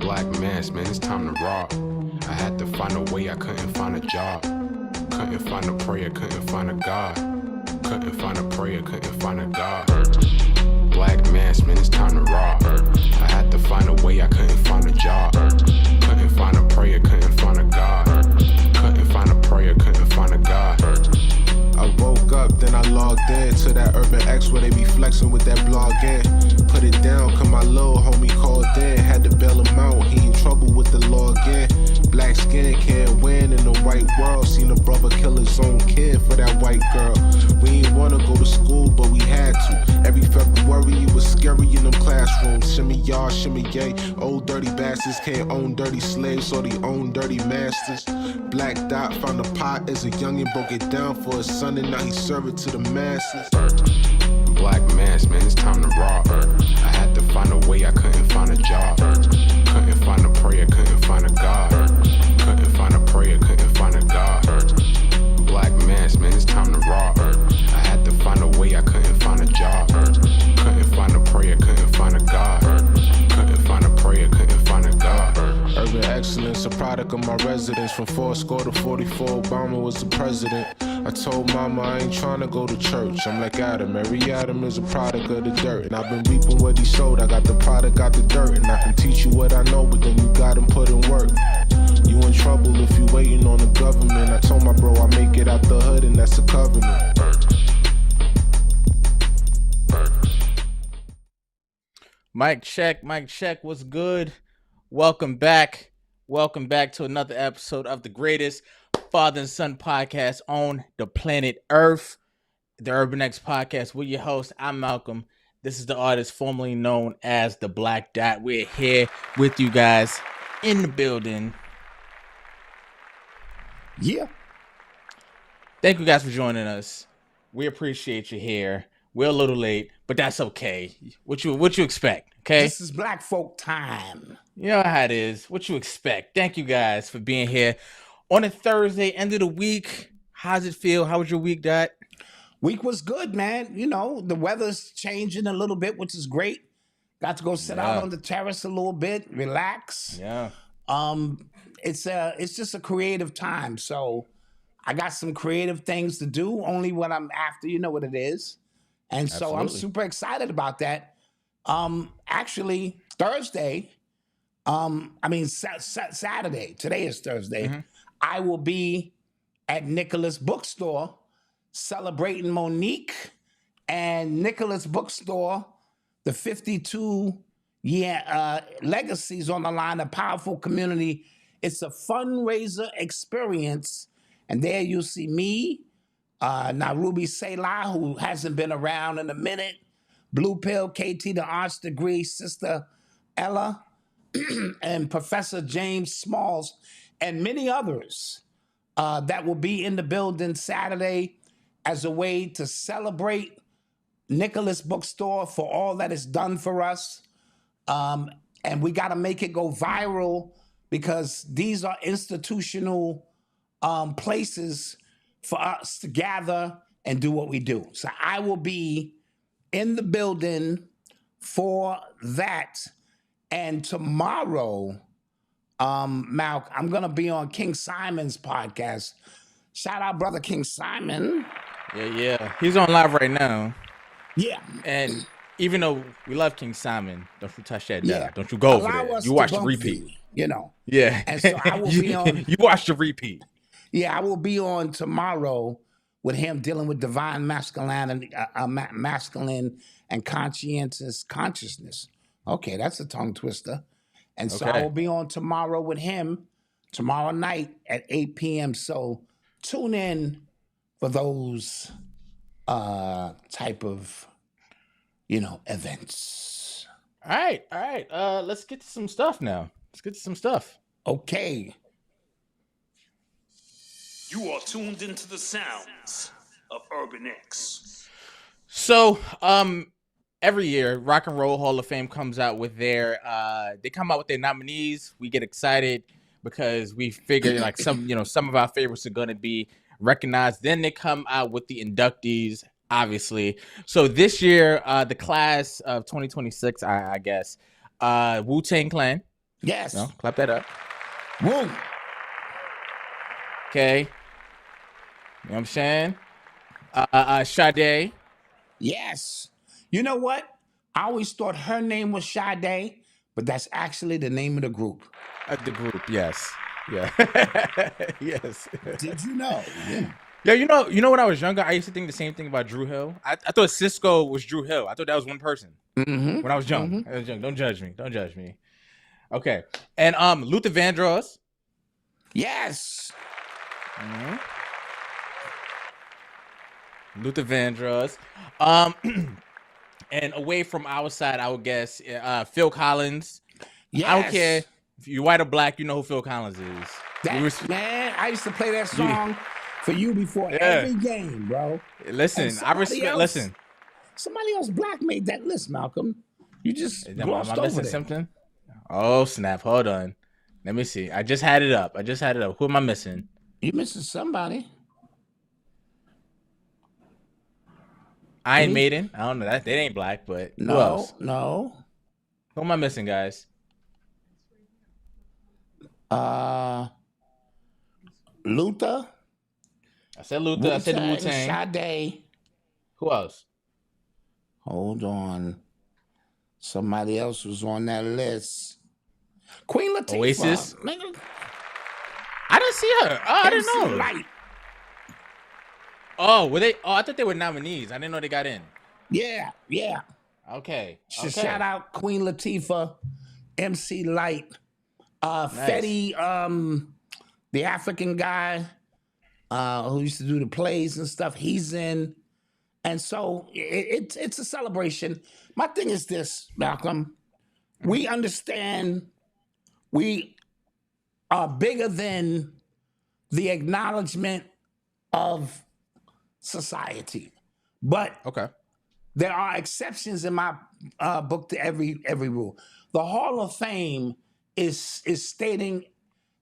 Black mass, man, it's time to rob. I had to find a way, I couldn't find a job. Couldn't find a prayer, couldn't find a God. Couldn't find a prayer, couldn't find a God. Black mass, man, it's time to rob. I had to find a way, I couldn't find a job. Couldn't find a prayer, couldn't find a God. Couldn't find a prayer, couldn't find a God. I woke up, then I logged in to that Urban X where they be flexing with that blog in. Put it down, cause my little homie called in. Had to bail him out, he in trouble with the law again. Black skin can't win in the white world. Seen a brother kill his own kid for that white girl. We ain't wanna go to school, but we had to. Every February it was scary in them classrooms. Shimmy y'all, shimmy yay. Old dirty bastards can't own dirty slaves, so they own dirty masters. Black Dot found a pot as a youngin', broke it down for his son, and now he serve it to the masses. Black mass, man, it's time to rob. I had to find a way, I couldn't find a job. Couldn't find a prayer, couldn't find a God. Couldn't find a prayer, couldn't find a God. Black mass, man, it's time to rob. I had to find a way, I couldn't find a job. Couldn't find a prayer, couldn't find a God. Couldn't find a prayer, couldn't find a God. Urban excellence, a product of my residence. From 4 to 44, Obama was the president. I told mama I ain't trying to go to church. I'm like Adam, every Adam is a product of the dirt. And I've been reaping what he sowed. I got the product, got the dirt. And I can teach you what I know, but then you gotta put in work. You in trouble if you waiting on the government. I told my bro I make it out the hood, and that's a covenant. Mic check, what's good? Welcome back to another episode of the greatest father and son podcast on the planet Earth, the Urban X podcast. We're your host. I'm Malcom. This is the artist formerly known as the Black Dot. We're here with you guys in the building. Yeah. Thank you guys for joining us. We appreciate you here. We're a little late, but that's okay. What you expect, okay? This is black folk time. You know how it is. What you expect. Thank you guys for being here on a Thursday, end of the week. How's it feel? How was your week, Dot? Week was good, man. You know, the weather's changing a little bit, which is great. Got to go sit out on the terrace a little bit, relax. Yeah. It's just a creative time. So I got some creative things to do, only when I'm after, you know what it is. And so I'm super excited about that. Actually, Thursday, Saturday, today is Thursday, I will be at Nicholas Bookstore celebrating Monique and Nicholas Bookstore, the 52-year legacies on the line, a powerful community. It's a fundraiser experience. And there you'll see me, Narubi Selah, who hasn't been around in a minute, Blue Pill, KT, the arts degree, Sister Ella, and Professor James Smalls, and many others that will be in the building Saturday as a way to celebrate Nicholas Bookstore for all that it's done for us. And we got to make it go viral because these are institutional places for us to gather and do what we do. So I will be in the building for that. And tomorrow, Malc, I'm going to be on King Simon's podcast. Shout out, brother King Simon. Yeah. He's on live right now. Yeah. And even though we love King Simon, don't you touch that down. Yeah. Don't you go over Allow there. us You to watch the bump repeat. you, you know. Yeah. And so I will be on. You watch the repeat. Yeah, I will be on tomorrow with him dealing with divine masculine and conscientious consciousness. Okay, that's a tongue twister. And so I will be on tomorrow with him tomorrow night at 8 p.m. So tune in for those type of, events. All right. Let's get to some stuff now. Okay. You are tuned into the sounds of Urban X. So, every year, Rock and Roll Hall of Fame comes out with their nominees. We get excited because we figure like some of our favorites are going to be recognized. Then they come out with the inductees, obviously. So this year, the class of 2026, I guess, Wu-Tang Clan, Yes. No, clap that up. Woo. Okay. You know what I'm saying? Sade. Yes. You know what? I always thought her name was Sade, but that's actually the name of the group. The group, yes. Yeah. Yes. Did you know? Yeah. Yeah, you know when I was younger, I used to think the same thing about Drew Hill. I thought Cisco was Drew Hill. I thought that was one person. Mm-hmm. When I was young. Mm-hmm. I was young. Don't judge me. Don't judge me. Okay. And Luther Vandross. Yes. Mm-hmm. Luther Vandross. And away from our side, I would guess Phil Collins. Yes. I don't care if you're white or black, you know who Phil Collins is. Man, I used to play that song for you before every game, bro. Listen, I respect. Listen, somebody else black made that list, Malcolm. You just glossed am I missing over something? Oh snap! Hold on. Let me see. I just had it up. Who am I missing? You missing somebody? Iron Maiden. I don't know that. They ain't black, but no, who else? No. Who am I missing, guys? Luther. I said Luther. I said the Wu-Tang. Sade. Who else? Hold on. Somebody else was on that list. Queen Latifah. Oasis. Nigga. I didn't see her. Oh, I didn't know. Light. Oh, were they? Oh, I thought they were nominees. I didn't know they got in. Yeah. Okay. Shout out Queen Latifah, MC Light, nice. Fetty, the African guy who used to do the plays and stuff. He's in, and so it's a celebration. My thing is this, Malcolm. We understand we are bigger than the acknowledgement of society, but there are exceptions in my book to every rule. The Hall of Fame is stating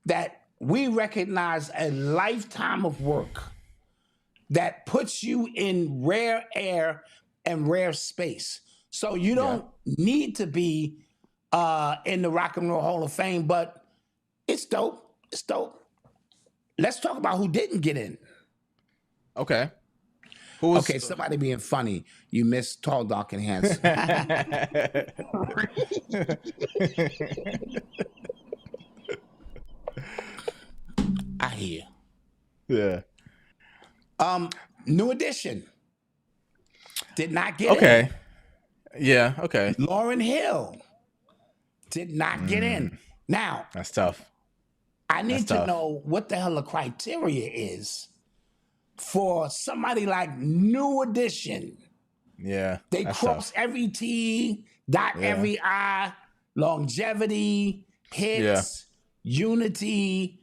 that we recognize a lifetime of work that puts you in rare air and rare space. So you don't need to be in the Rock and Roll Hall of Fame, but it's dope. It's dope. Let's talk about who didn't get in. Okay. Okay, somebody being funny. You missed Tall, Dark, and Handsome. I hear. Yeah. New Edition did not get in. Yeah, okay. Lauryn Hill did not get in. Now, that's tough. I need to know what the hell the criteria is for somebody like New Edition. Yeah. They cross every T, dot every I, longevity, hits, unity,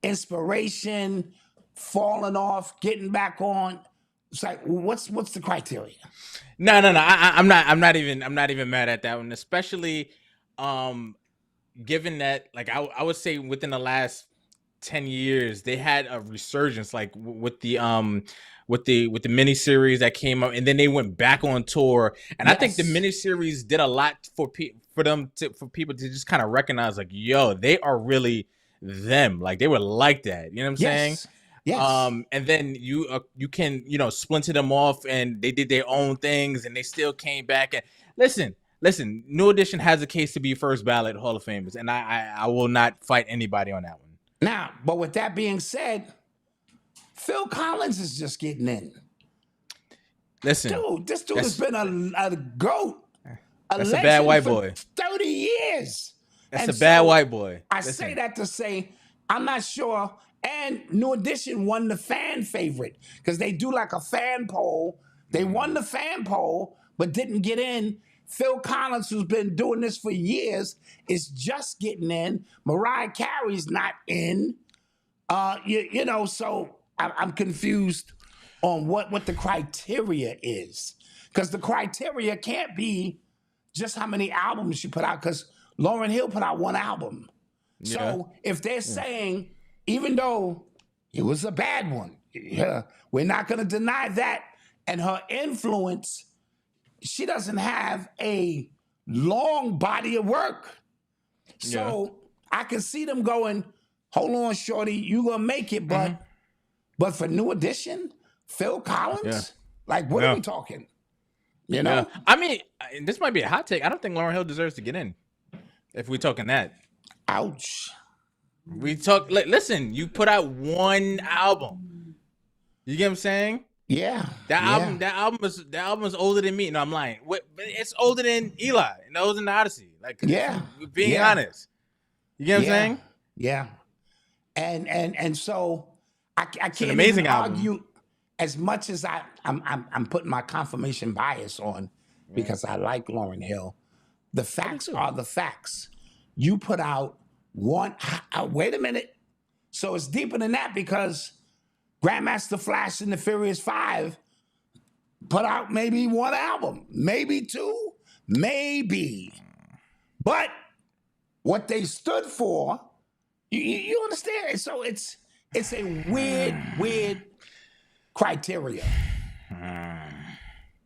inspiration, falling off, getting back on. It's like, what's the criteria? No. I'm not even mad at that one, especially given that, like, I would say within the last 10 years they had a resurgence, like with the miniseries that came out, and then they went back on tour, and I think the miniseries did a lot for people to just kind of recognize, like, yo, they are really them, like they were like that, you know what I'm saying? Yes. And then you can splinter them off, and they did their own things, and they still came back. And listen, New Edition has a case to be first ballot Hall of Famers, and I will not fight anybody on that one. Now, but with that being said, Phil Collins is just getting in. Listen, this dude has been a goat. That's a bad white boy. 30 years. That's a bad white boy. I say that to say I'm not sure. And New Edition won the fan favorite because they do like a fan poll. They won the fan poll, but didn't get in. Phil Collins, who's been doing this for years, is just getting in. Mariah Carey's not in. So I'm confused on what the criteria is. Because the criteria can't be just how many albums you put out, because Lauryn Hill put out one album. Yeah. So if they're saying, even though it was a bad one, we're not going to deny that, and her influence, she doesn't have a long body of work. So I can see them going, hold on, shorty, you gonna make it, but for New Edition, Phil Collins, like what are we talking? You know? Yeah. I mean, this might be a hot take. I don't think Lauryn Hill deserves to get in. If we're talking that. Ouch. We talk. Listen, you put out one album. You get what I'm saying? Yeah. That album is older than me. No, I'm lying. But it's older than Eli and older than the Odyssey. Like, being honest. You get what I'm saying? Yeah. And so I can't an amazing even album. argue as much as I'm putting my confirmation bias on because I like Lauryn Hill. The facts are the facts. You put out one. Wait a minute. So it's deeper than that because Grandmaster Flash and the Furious 5 put out maybe one album, maybe two, maybe. But what they stood for, you understand? So it's a weird criteria,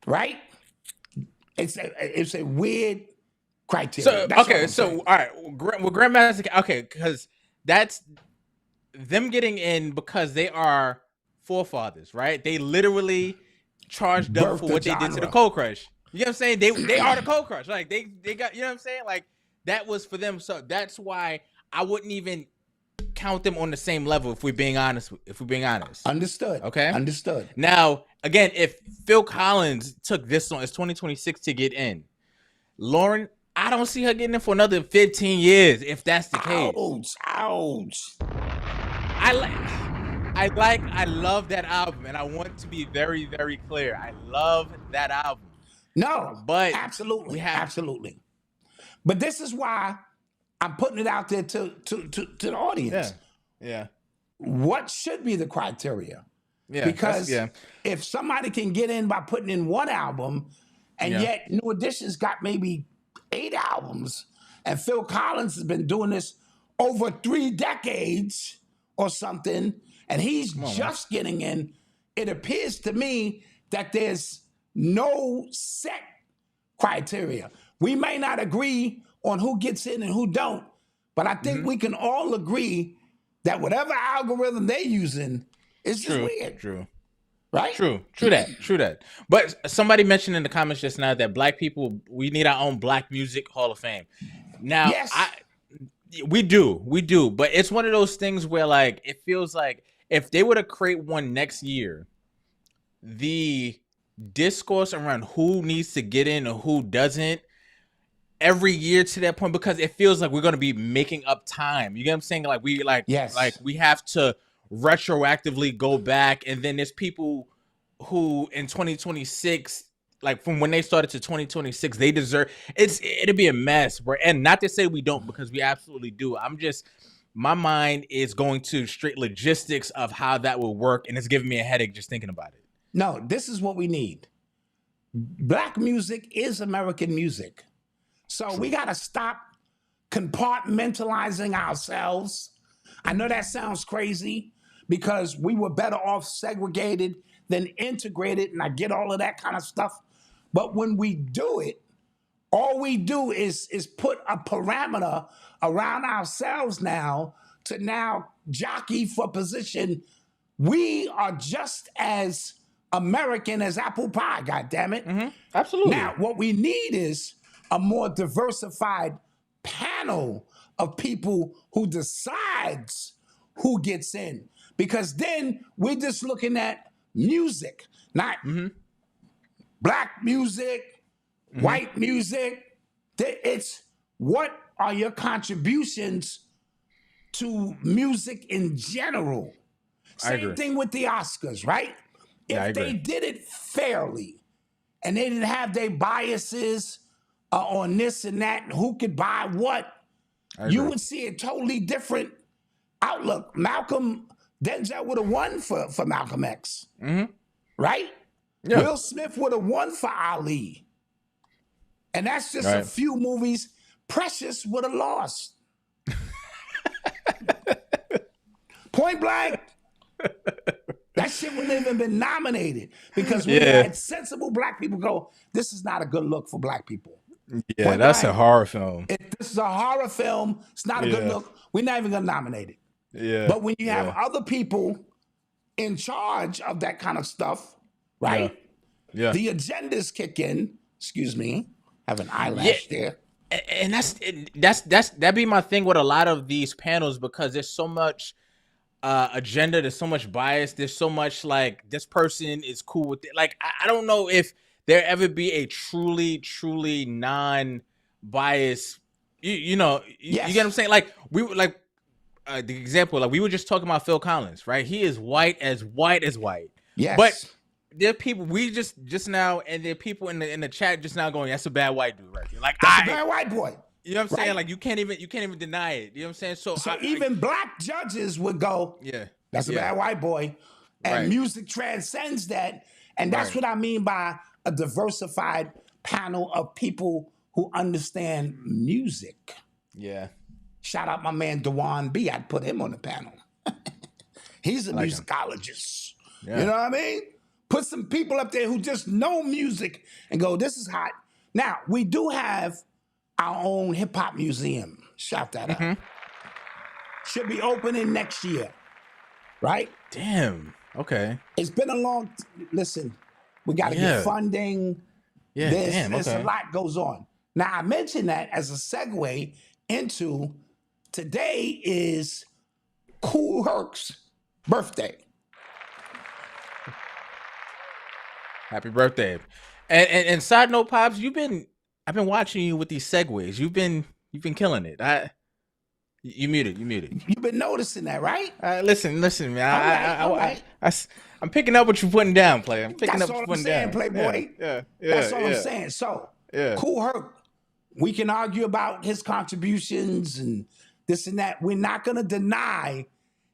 right? It's a weird criteria. So all right, well, Grandmaster, okay, because that's them getting in because they are forefathers, right? They literally charged up for what they did to the Cold Crush. You know what I'm saying? They are the Cold Crush. Like they got, you know what I'm saying? Like that was for them. So that's why I wouldn't even count them on the same level if we're being honest. Understood. Okay. Understood. Now, again, if Phil Collins took this song, it's 2026 to get in. Lauryn, I don't see her getting in for another 15 years if that's the case. Ouch. I love that album, and I want to be very, very clear. I love that album. No, but absolutely. But this is why I'm putting it out there to the audience. Yeah. What should be the criteria? Yeah. Because if somebody can get in by putting in one album, and yet New Edition's got maybe 8 albums, and Phil Collins has been doing this over 3 decades or something, and he's just getting in, it appears to me that there's no set criteria. We may not agree on who gets in and who don't, but I think we can all agree that whatever algorithm they're using is just weird. True. Right? True that. But somebody mentioned in the comments just now that black people, we need our own Black Music Hall of Fame. Now, yes. We do. But it's one of those things where, like, it feels like if they were to create one next year, the discourse around who needs to get in or who doesn't every year to that point, because it feels like we're going to be making up time. You get what I'm saying? Like we have to retroactively go back, and then there's people who in 2026, like from when they started to 2026, they deserve it'll be a mess. And not to say we don't, because we absolutely do. My mind is going to straight logistics of how that will work, and it's giving me a headache just thinking about it. No, this is what we need. Black music is American music. So we got to stop compartmentalizing ourselves. I know that sounds crazy because we were better off segregated than integrated, and I get all of that kind of stuff. But when we do it, all we do is put a parameter around ourselves now to now jockey for position. We are just as American as apple pie, goddammit. Absolutely. Now, what we need is a more diversified panel of people who decides who gets in. Because then we're just looking at music, not black music, white music. It's what are your contributions to music in general? Same thing with the Oscars, right? If they did it fairly and they didn't have their biases on this and that, and who could buy what, you would see a totally different outlook. Denzel would have won for Malcolm X, right? Yeah. Will Smith would have won for Ali. And that's just a few movies. Precious would have lost. Point blank. That shit wouldn't even been nominated because we had sensible black people go, this is not a good look for black people. Yeah, that's a horror film. This is a horror film. It's not a good look. We're not even gonna nominate it. Yeah. But when you have other people in charge of that kind of stuff, right? Yeah. The agendas kick in. Excuse me, I have an eyelash there. And that'd be my thing with a lot of these panels, because there's so much agenda, there's so much bias, there's so much like this person is cool with it. Like I don't know if there ever be a truly non-biased. You know, you get what I'm saying? Like we were like the example, like we were just talking about Phil Collins, right? He is white as white. Yes, but there are people we just now, and there are people in the chat just now going, "That's a bad white dude, right there." Like that's a bad white boy. You know what I'm saying? Like you can't even deny it. You know what I'm saying? So even black judges would go, that's a bad white boy. And music transcends that. And that's what I mean by a diversified panel of people who understand music. Yeah. Shout out my man Dewan B. I'd put him on the panel. He's a musicologist. You know what I mean? Put some people up there who just know music and go, this is hot. Now, we do have our own hip hop museum. Shout that out. Should be opening next year, right? Damn. Okay. It's been a long. Listen, we got to get funding. Yeah. There's a lot goes on. Now I mentioned that as a segue into today is Kool Herc's birthday. Happy birthday! And side note, Pops, I've been watching you with these segues. You've been killing it. You muted. You've been noticing that, right? Listen, man. I'm picking up what you're putting down, player. I'm picking up what you're putting down, Playboy. Yeah. That's all I'm saying. So, Kool Herc, we can argue about his contributions and this and that. We're not going to deny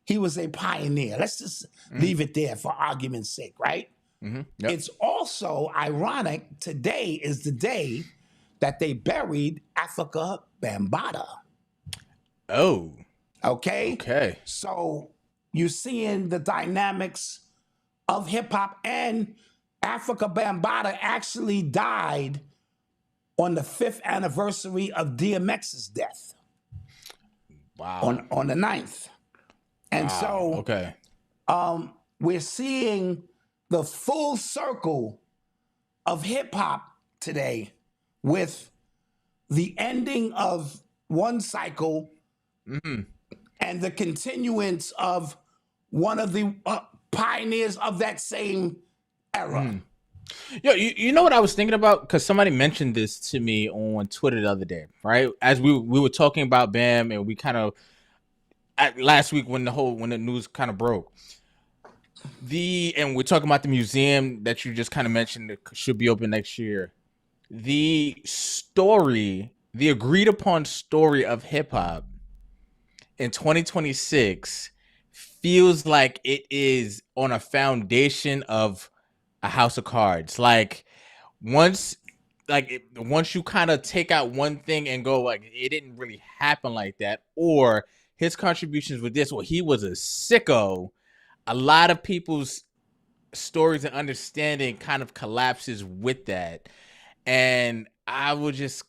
he was a pioneer. Let's just leave it there for argument's sake, right? Yep. It's also ironic. Today is the day that they buried Africa Bambaataa. Oh. Okay. So you're seeing the dynamics of hip hop, and Africa Bambaataa actually died on the 5th anniversary of DMX's death. Wow. On the 9th. And so we're seeing the full circle of hip hop today with the ending of one cycle and the continuance of one of the pioneers of that same era. Yo, you know what I was thinking about? Because somebody mentioned this to me on Twitter the other day, right? As we were talking about Bam, and we kind of last week when the news kind of broke. And we're talking about the museum that you just kind of mentioned that should be open next year. The agreed upon story of hip hop in 2026 feels like it is on a foundation of a house of cards. Like once you kind of take out one thing and go like it didn't really happen like that, or his contributions with this, well, he was a sicko. A lot of people's stories and understanding kind of collapses with that. And I was just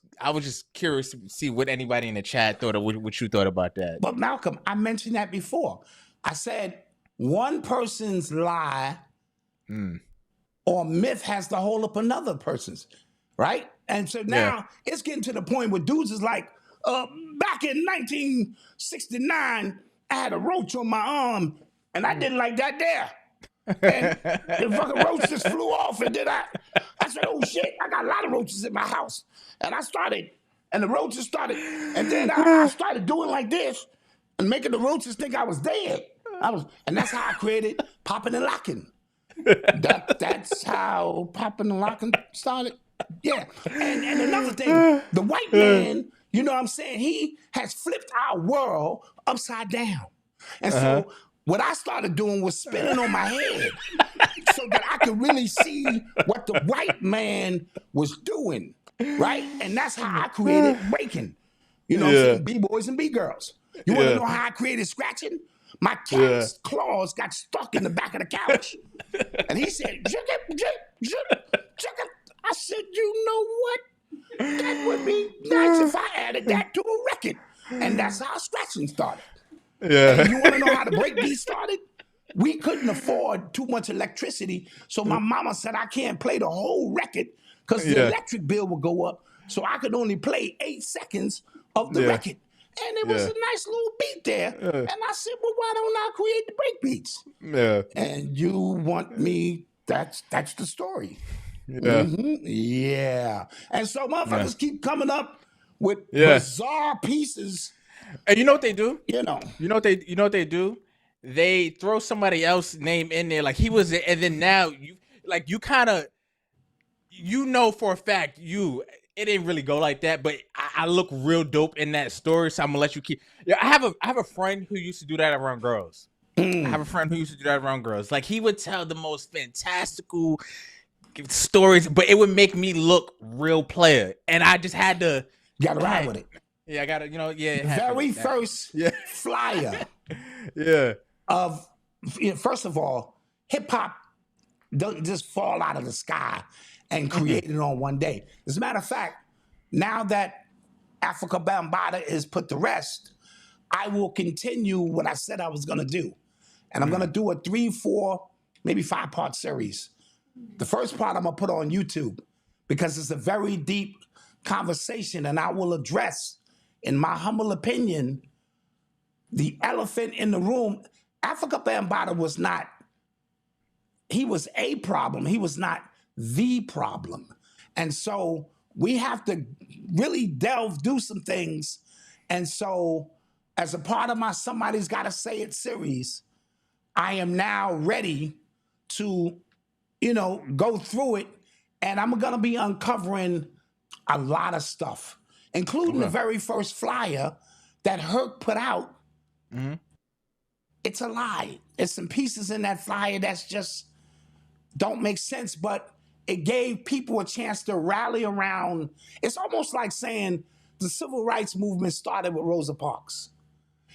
curious to see what anybody in the chat thought of what you thought about that. But Malcolm, I mentioned that before. I said one person's lie or myth has to hold up another person's, right? And so now it's getting to the point where dudes is like, back in 1969, I had a roach on my arm and I didn't like that there. And the fucking roach just flew off, and then I said, oh shit, I got a lot of roaches in my house. And the roaches started, and then I started doing like this and making the roaches think I was dead. And that's how I created Poppin' and Lockin'. That's how Poppin' and Lockin' started. Yeah. And another thing, the white man, you know what I'm saying, he has flipped our world upside down. And so what I started doing was spinning on my head so that I could really see what the white man was doing, right? And that's how I created breaking. You know what I'm saying? B-boys and B-girls. You want to know how I created scratching? My cat's claws got stuck in the back of the couch. And he said, I said, you know what? That would that to a record. And that's how scratching started. Yeah. And you want to know how the breakbeat started? We couldn't afford too much electricity. So my mama said, I can't play the whole record because the electric bill would go up. So I could only play 8 seconds of the record. And it was a nice little beat there. And I said, well, why don't I create the breakbeats? Yeah. And you want me, that's the story. Yeah. Yeah. And so motherfuckers keep coming up with bizarre pieces. And you know what they do? You know what they do? They throw somebody else's name in there, like he was there, and then now you kind of for a fact it didn't really go like that, but I look real dope in that story, so I'm gonna let you keep. Yeah, I have a friend who used to do that around girls. Like he would tell the most fantastical stories, but it would make me look real player, and I just had to ride with it. Yeah, I gotta, very first flyer. Of first of all, hip hop doesn't just fall out of the sky and create it on one day. As a matter of fact, now that Africa Bambaataa is put to rest, I will continue what I said I was gonna do. And I'm gonna do a 3, 4, maybe 5-part series. The first part I'm gonna put on YouTube because it's a very deep conversation, and I will address, in my humble opinion, the elephant in the room. Africa Bambaataa was not, he was a problem. He was not the problem. And so we have to really do some things. And so as a part of my Somebody's Gotta Say It series, I am now ready to, go through it. And I'm gonna be uncovering a lot of stuff, including the very first flyer that Herc put out. It's a lie. There's some pieces in that flyer that's just don't make sense, but it gave people a chance to rally around. It's almost like saying the civil rights movement started with Rosa Parks.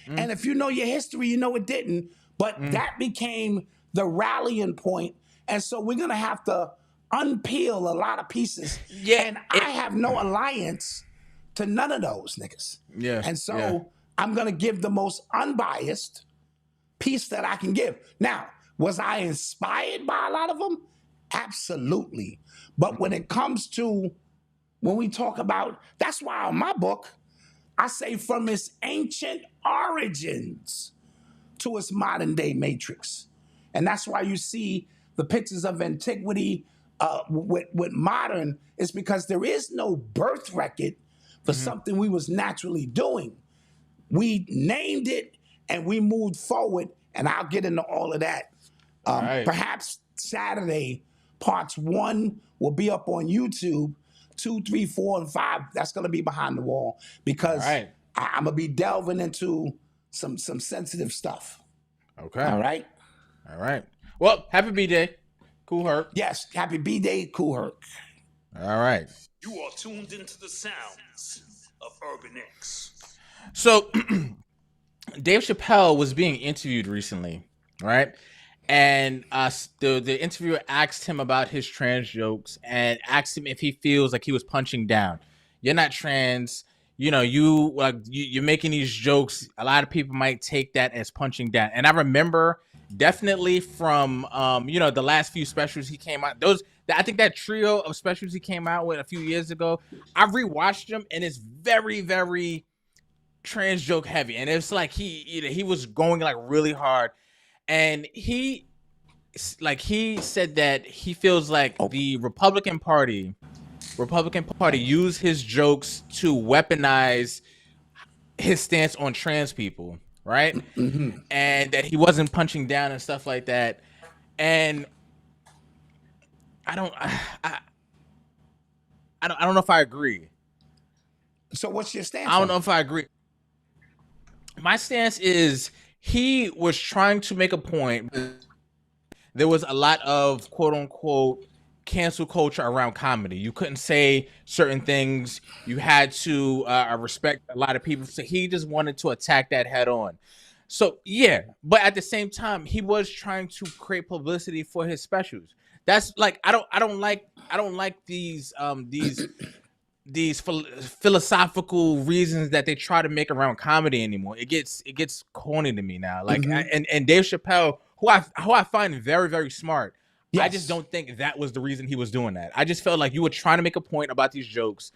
And if you know your history, you know it didn't, but that became the rallying point. And so we're gonna have to unpeel a lot of pieces. And I have no alliance to none of those niggas. And so I'm gonna give the most unbiased piece that I can give. Now, was I inspired by a lot of them? Absolutely. But when it comes to, when we talk about, that's why in my book, I say from its ancient origins to its modern day matrix. And that's why you see the pictures of antiquity with modern, is because there is no birth record for something we was naturally doing. We named it and we moved forward, and I'll get into all of that. Perhaps Saturday, parts 1 will be up on YouTube. 2, 3, 4, and 5, that's gonna be behind the wall, because I'm gonna be delving into some sensitive stuff. Okay. All right. Well, happy B-Day, Kool Herc. Yes, happy B-Day, Kool Herc. All right. You are tuned into the sounds of Urban X. So, Dave Chappelle was being interviewed recently, right? And the interviewer asked him about his trans jokes and asked him if he feels like he was punching down. You're not trans, you're making these jokes. A lot of people might take that as punching down. And I remember definitely from the last few specials he came out. I think that trio of specials he came out with a few years ago, I rewatched them, and it's very, very trans joke heavy. And it's like he was going like really hard. And he said that he feels like the Republican Party used his jokes to weaponize his stance on trans people, right? And that he wasn't punching down and stuff like that. And I don't know if I agree. So what's your stance? I don't know if I agree. My stance is, he was trying to make a point. There was a lot of quote unquote cancel culture around comedy. You couldn't say certain things. You had to respect a lot of people. So he just wanted to attack that head on. So yeah, but at the same time, he was trying to create publicity for his specials. That's like, I don't like these philosophical reasons that they try to make around comedy anymore. It gets corny to me now. Like and Dave Chappelle, who I find very, very smart. I just don't think that was the reason he was doing that. I just felt like you were trying to make a point about these jokes.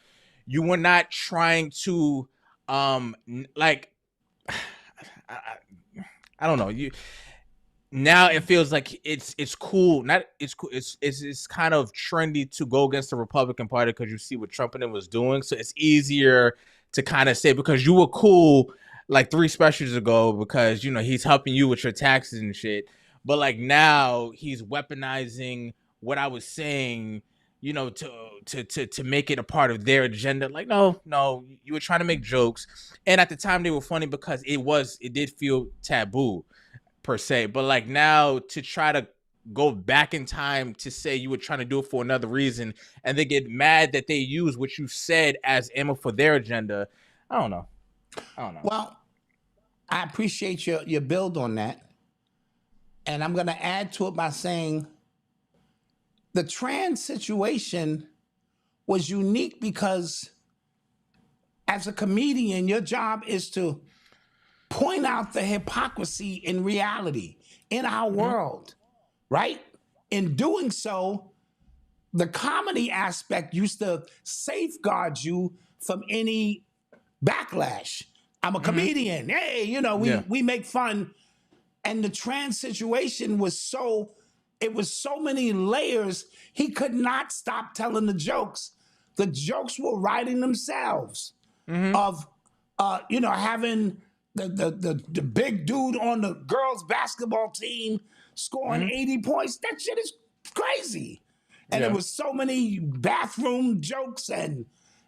You were not trying to like I don't know. Now it feels like it's cool. Not it's cool. It's kind of trendy to go against the Republican Party because you see what Trump and them was doing. So it's easier to kind of say because you were cool like 3 specials ago because you know he's helping you with your taxes and shit. But like now he's weaponizing what I was saying, you know, to make it a part of their agenda. Like no, you were trying to make jokes, and at the time they were funny because it did feel taboo per se, but like now to try to go back in time to say you were trying to do it for another reason and they get mad that they use what you said as ammo for their agenda. I don't know. Well, I appreciate your build on that. And I'm going to add to it by saying the trans situation was unique because as a comedian, your job is to point out the hypocrisy in reality in our world, right? In doing so, the comedy aspect used to safeguard you from any backlash. I'm a comedian. Hey, you know, we make fun. And the trans situation was so many layers. He could not stop telling the jokes. The jokes were writing themselves of, you know, having the big dude on the girls basketball team scoring 80 points. That shit is crazy. And there was so many bathroom jokes and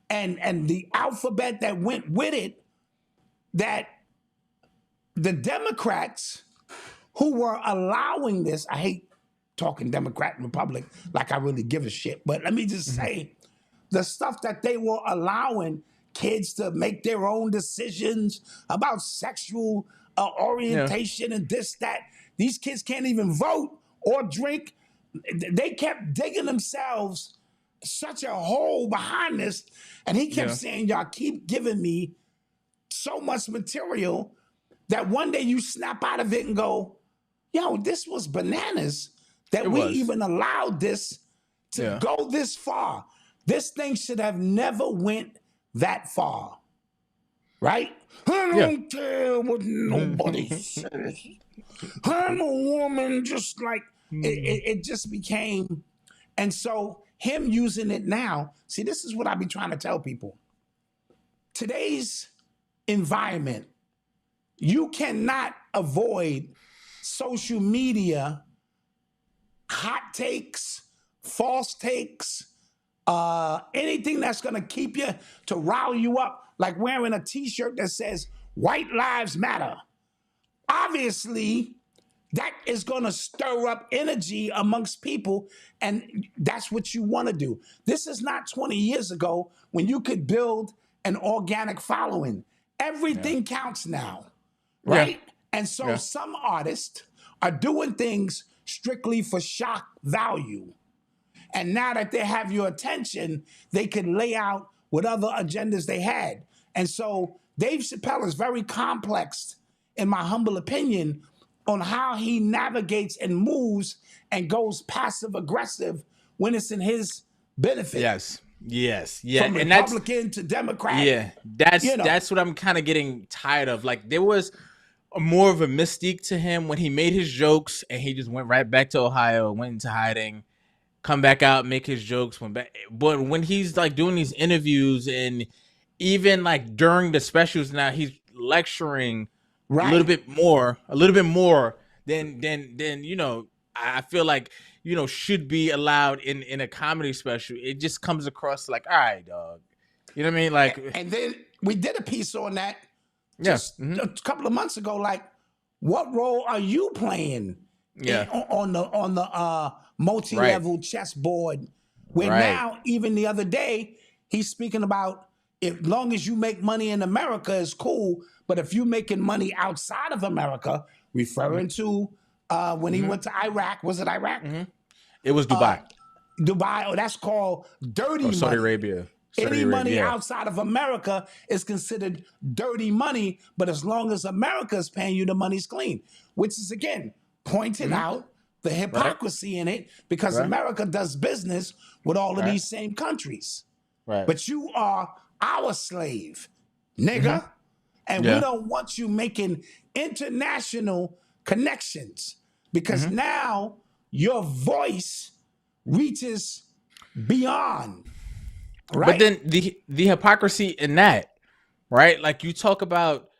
the alphabet that went with it that the Democrats who were allowing this, I hate talking Democrat and Republic like I really give a shit, but let me just say the stuff that they were allowing kids to make their own decisions about sexual orientation and this, that. These kids can't even vote or drink. They kept digging themselves such a hole behind this. And he kept saying, y'all keep giving me so much material that one day you snap out of it and go, yo, this was bananas that we even allowed this to go this far. This thing should have never went that far, right? I don't care what nobody says. I'm a woman, just like it just became. And so him using it now, see, this is what I be trying to tell people. Today's environment, you cannot avoid social media, hot takes, false takes, anything that's going to keep you, to rile you up, like wearing a t-shirt that says white lives matter. Obviously, that is going to stir up energy amongst people, and that's what you want to do. This is not 20 years ago when you could build an organic following. Everything counts now, right? And so some artists are doing things strictly for shock value. And now that they have your attention, they can lay out what other agendas they had. And so Dave Chappelle is very complex, in my humble opinion, on how he navigates and moves and goes passive aggressive when it's in his benefit. Yes. From Republican to Democrat. Yeah, that's what I'm kind of getting tired of. Like there was more of a mystique to him when he made his jokes and he just went right back to Ohio, went into hiding, come back out, make his jokes, went back. But when he's like doing these interviews and even like during the specials now, he's lecturing a little bit more than you know, I feel like, you know, should be allowed in a comedy special. It just comes across like, all right, dog. You know what I mean? Like, and then we did a piece on that just a couple of months ago. Like, what role are you playing on the multi-level chessboard? Where now, even the other day, he's speaking about, as long as you make money in America is cool, but if you're making money outside of America, referring to when he went to Iraq, was it Iraq? It was Dubai. Dubai, that's called dirty money. Saudi Arabia. Any money yeah. outside of America is considered dirty money, but as long as America is paying you, the money's clean, which is, again, pointing out the hypocrisy in it, because America does business with all of these same countries. Right. But you are our slave, nigga. And we don't want you making international connections, because now your voice reaches beyond. Right? But then the hypocrisy in that, right? Like you talk about,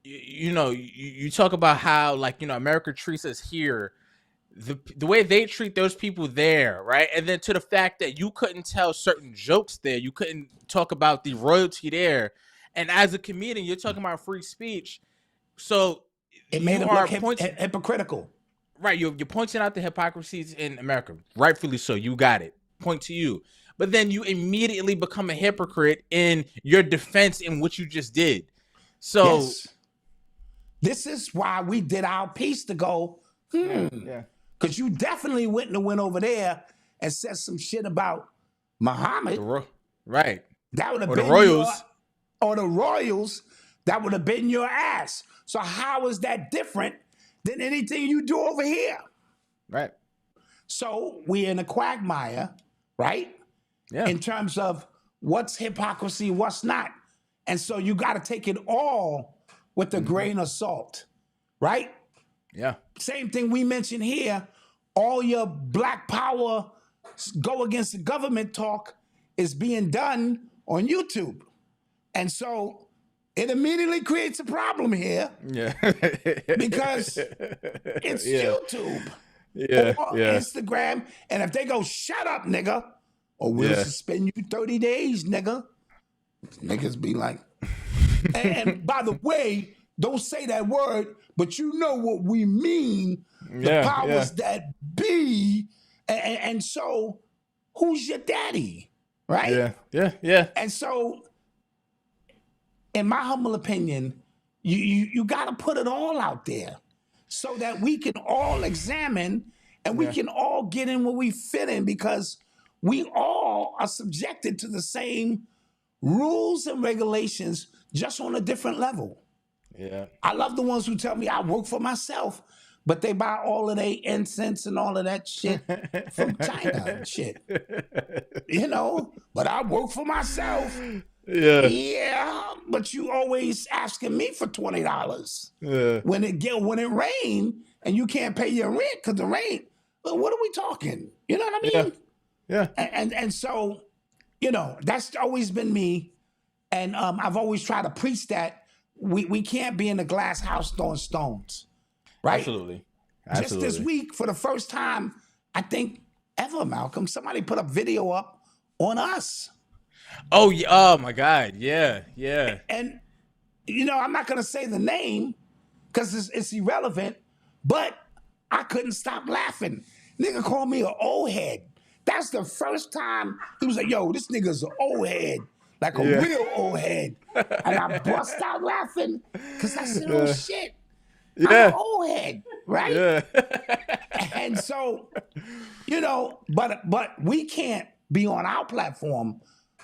you talk about how, like, America treats us here, the way they treat those people there, right? And then to the fact that you couldn't tell certain jokes there, you couldn't talk about the royalty there. And as a comedian, you're talking about free speech. So it made you them are look hypocritical. Right, you're pointing out the hypocrisies in America, rightfully so. You got it. Point to you. But then you immediately become a hypocrite in your defense in what you just did. So this is why we did our piece to go, because you definitely went over there and said some shit about Muhammad. Right. That would have Or been the Royals. or the Royals. That would have been your ass. So how is that different than anything you do over here? Right. So we're in a quagmire, right? Yeah. In terms of what's hypocrisy, what's not. And so you got to take it all with a grain of salt, right? Yeah. Same thing we mentioned here. All your black power go against the government talk is being done on YouTube. And so it immediately creates a problem here. Yeah. Because it's YouTube or Instagram. And if they go, shut up, nigga, or we'll suspend you 30 days, nigga. Niggas be like, and by the way, don't say that word, but you know what we mean. The powers that be. And so who's your daddy? Right? Yeah. And so, in my humble opinion, you got to put it all out there so that we can all examine and we can all get in where we fit in, because we all are subjected to the same rules and regulations, just on a different level. Yeah. I love the ones who tell me I work for myself, but they buy all of their incense and all of that shit from China and shit. But I work for myself. Yeah, but you always asking me for $20 when it rain and you can't pay your rent because the rain. Well, what are we talking? You know what I mean? Yeah. And so, that's always been me, and I've always tried to preach that we can't be in a glass house throwing stones, right? Absolutely. Just this week, for the first time, I think ever, Malcolm, somebody put a video up on us. Oh, yeah. Oh my God. Yeah. And I'm not gonna say the name because it's irrelevant, but I couldn't stop laughing. Nigga called me an old head. That's the first time he was like, yo, this nigga's an old head, like a real old head. And I bust out laughing because I said, oh shit, I'm an old head, right? Yeah. And so, but we can't be on our platform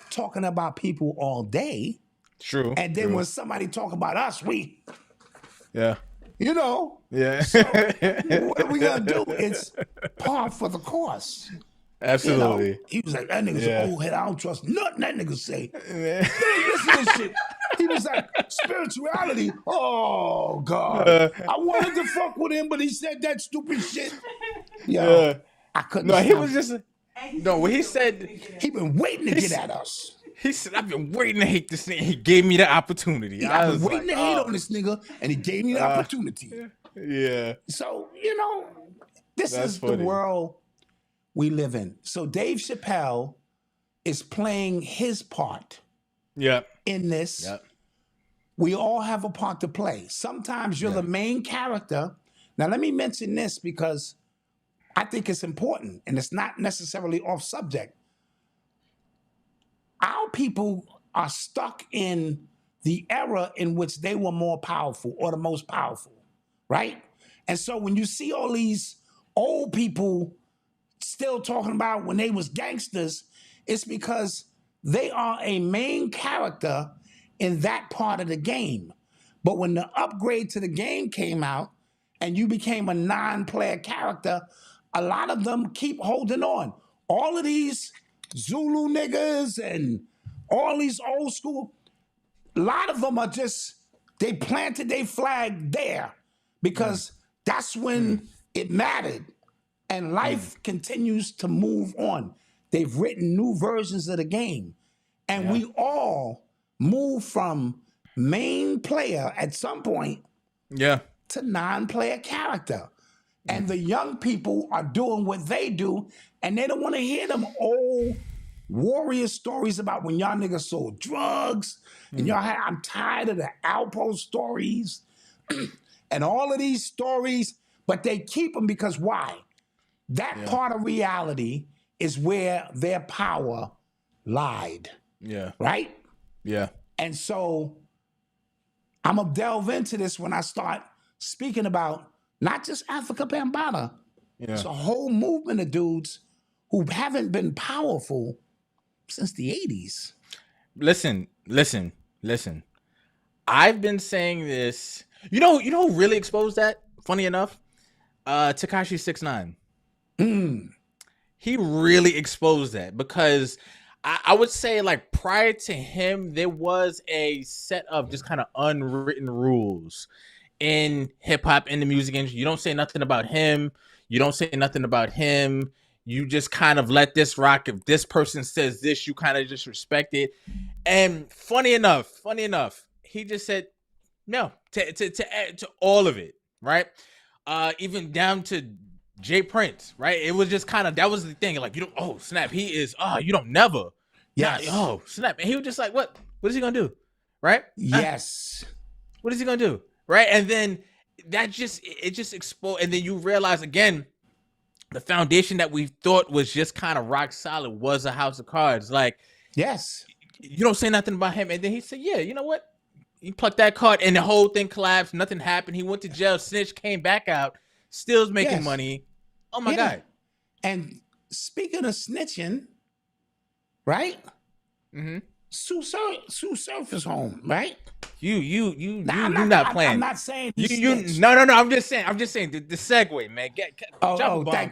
talking about people all day. True. And then when somebody talk about us, Yeah. So what are we gonna do? It's par for the course. Absolutely. He was like, that nigga's an old head. I don't trust nothing that nigga say. Man, listen to this shit. He was like, spirituality. Oh God. I wanted to fuck with him, but he said that stupid shit. I couldn't. No, he was just. No, what he said. He been waiting to get at us. He said, I've been waiting to hate this thing. He gave me the opportunity. I've been waiting to hate on this nigga, and he gave me the opportunity. Yeah. So, this is the world we live in. So Dave Chappelle is playing his part in this. Yep. We all have a part to play. Sometimes you're the main character. Now, let me mention this because I think it's important, and it's not necessarily off subject. Our people are stuck in the era in which they were more powerful or the most powerful, right? And so when you see all these old people still talking about when they was gangsters, it's because they are a main character in that part of the game. But when the upgrade to the game came out and you became a non-player character, a lot of them keep holding on. All of these Zulu niggas and all these old school, a lot of them are just, they planted their flag there because that's when it mattered. And life continues to move on. They've written new versions of the game. And we all move from main player at some point to non-player character. And the young people are doing what they do, and they don't want to hear them old warrior stories about when y'all niggas sold drugs, and y'all had, I'm tired of the Alpo stories, and all of these stories, but they keep them because why? That part of reality is where their power lied. Yeah. Right? Yeah. And so I'm going to delve into this when I start speaking about not just Africa Bambaataa. It's a whole movement of dudes who haven't been powerful since the 80s. Listen. I've been saying this. You know who really exposed that? Funny enough, Tekashi 6ix9ine. He really exposed that because I would say like prior to him, there was a set of just kind of unwritten rules in hip hop, in the music industry. You don't say nothing about him. You don't say nothing about him. You just kind of let this rock. If this person says this, you kind of just respect it. And funny enough, he just said no to all of it, right? Even down to Jay Prince, right? It was just kind of, that was the thing. Like, you don't, oh, snap, he is, you don't never. Yes. Oh, snap. And he was just like, what is he going to do? Right? Yes. What is he going to do? Right? And then that it just exposed. And then you realize again, the foundation that we thought was just kind of rock solid was a house of cards. Like, yes, you don't say nothing about him. And then he said, yeah, you know what? He plucked that card and the whole thing collapsed. Nothing happened. He went to jail, snitched, came back out, still's making money. Oh my God. And speaking of snitching, right? Mm-hmm. Tsu Surf is home, right? You not playing. I'm not saying No. I'm just saying the segue, man. Thank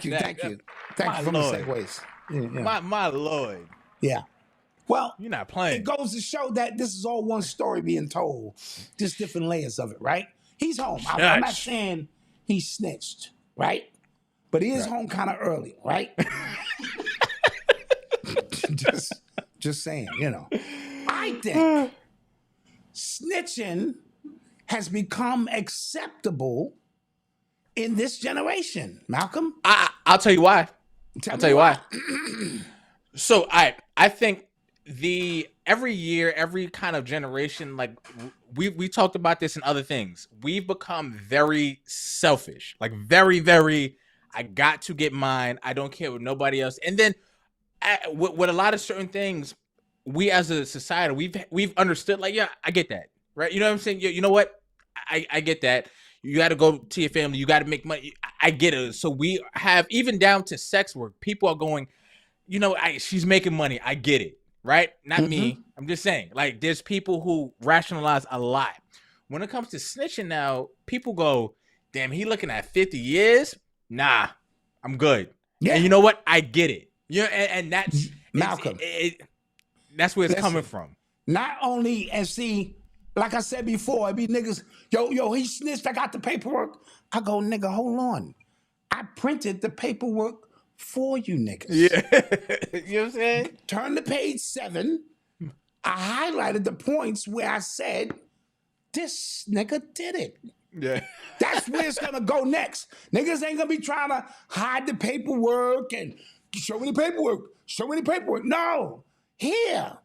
you for the segues. Yeah. My Lord. Yeah. Well, you're not playing. It goes to show that this is all one story being told, just different layers of it, right? He's home. I'm not saying he snitched, right? But he is home kind of early, right? just saying, I think snitching has become acceptable in this generation. Malcolm? I'll tell you why. I'll tell you why. So I think every year, every kind of generation, like we talked about this and other things, we've become very selfish, like very, very, I got to get mine. I don't care what nobody else. And then with a lot of certain things, we as a society, we've understood, like, yeah, I get that, right? You know what I'm saying? You know what? I get that. You got to go to your family. You got to make money. I get it. So we have, even down to sex work, people are going, she's making money. I get it, right? Not me. I'm just saying, like, there's people who rationalize a lot. When it comes to snitching now, people go, damn, he looking at 50 years? Nah, I'm good. Yeah. And you know what? I get it. And that's Malcolm. That's where it's coming from. Not only, and see, like I said before, it be niggas, yo, he snitched, I got the paperwork. I go, nigga, hold on. I printed the paperwork for you niggas. Yeah. You know what I'm saying? Turn to page 7. I highlighted the points where I said, this nigga did it. Yeah. That's where it's gonna go next. Niggas ain't gonna be trying to hide the paperwork and show me the paperwork. No, here.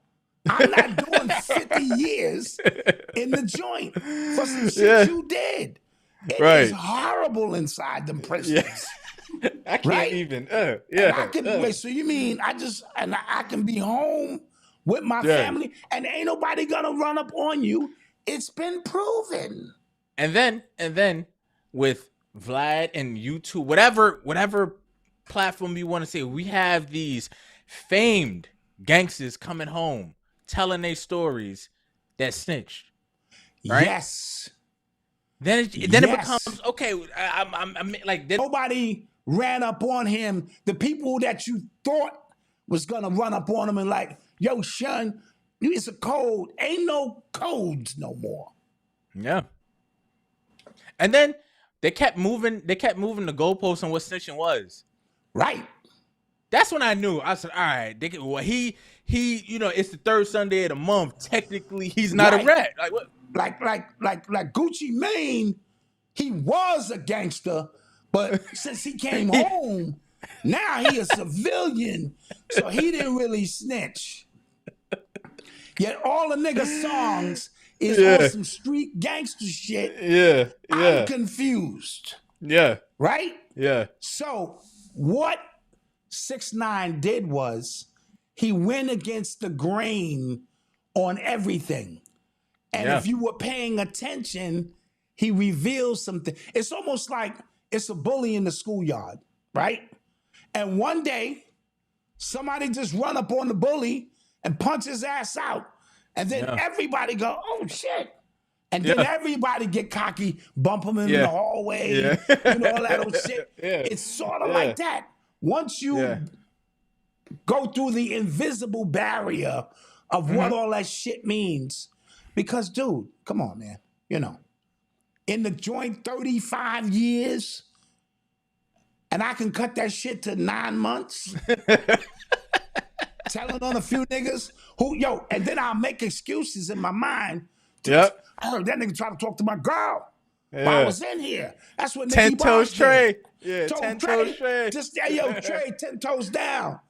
I'm not doing 50 years in the joint for some shit you did. It is horrible inside them prisons. Yeah. I can't even. And I can wait. So you mean I can be home with my family and ain't nobody gonna run up on you? It's been proven. And then with Vlad and YouTube, whatever platform you want to say, we have these famed gangsters coming home, telling their stories that snitched. Right? Yes. Then it becomes okay. I'm like nobody ran up on him. The people that you thought was gonna run up on him and like, yo, son, it's a code. Ain't no codes no more. Yeah. And then they kept moving the goalposts on what snitching was. Right. That's when I knew. I said, all right, he it's the third Sunday of the month. Technically, he's not a rat. Like what? Like Gucci Mane, he was a gangster, but since he came home, now he a civilian, so he didn't really snitch. Yet all the nigga songs is on some street gangster shit. Yeah. I'm confused. Yeah. Right? Yeah. So what 6ix9ine did was he went against the grain on everything. And if you were paying attention, he revealed something. It's almost like it's a bully in the schoolyard, right? And one day, somebody just run up on the bully and punch his ass out. And then everybody go, oh, shit. And then everybody get cocky, bump him in the hallway, all that old shit. It's sort of like that. Once you go through the invisible barrier of what all that shit means, because, dude, come on, man. In the joint 35 years, and I can cut that shit to 9 months. Telling on a few niggas and then I'll make excuses in my mind. I heard that nigga try to talk to my girl while I was in here. That's what Nicki 10 toes Trey. Yeah, 10 toes Trey. Just, Trey, 10 toes down.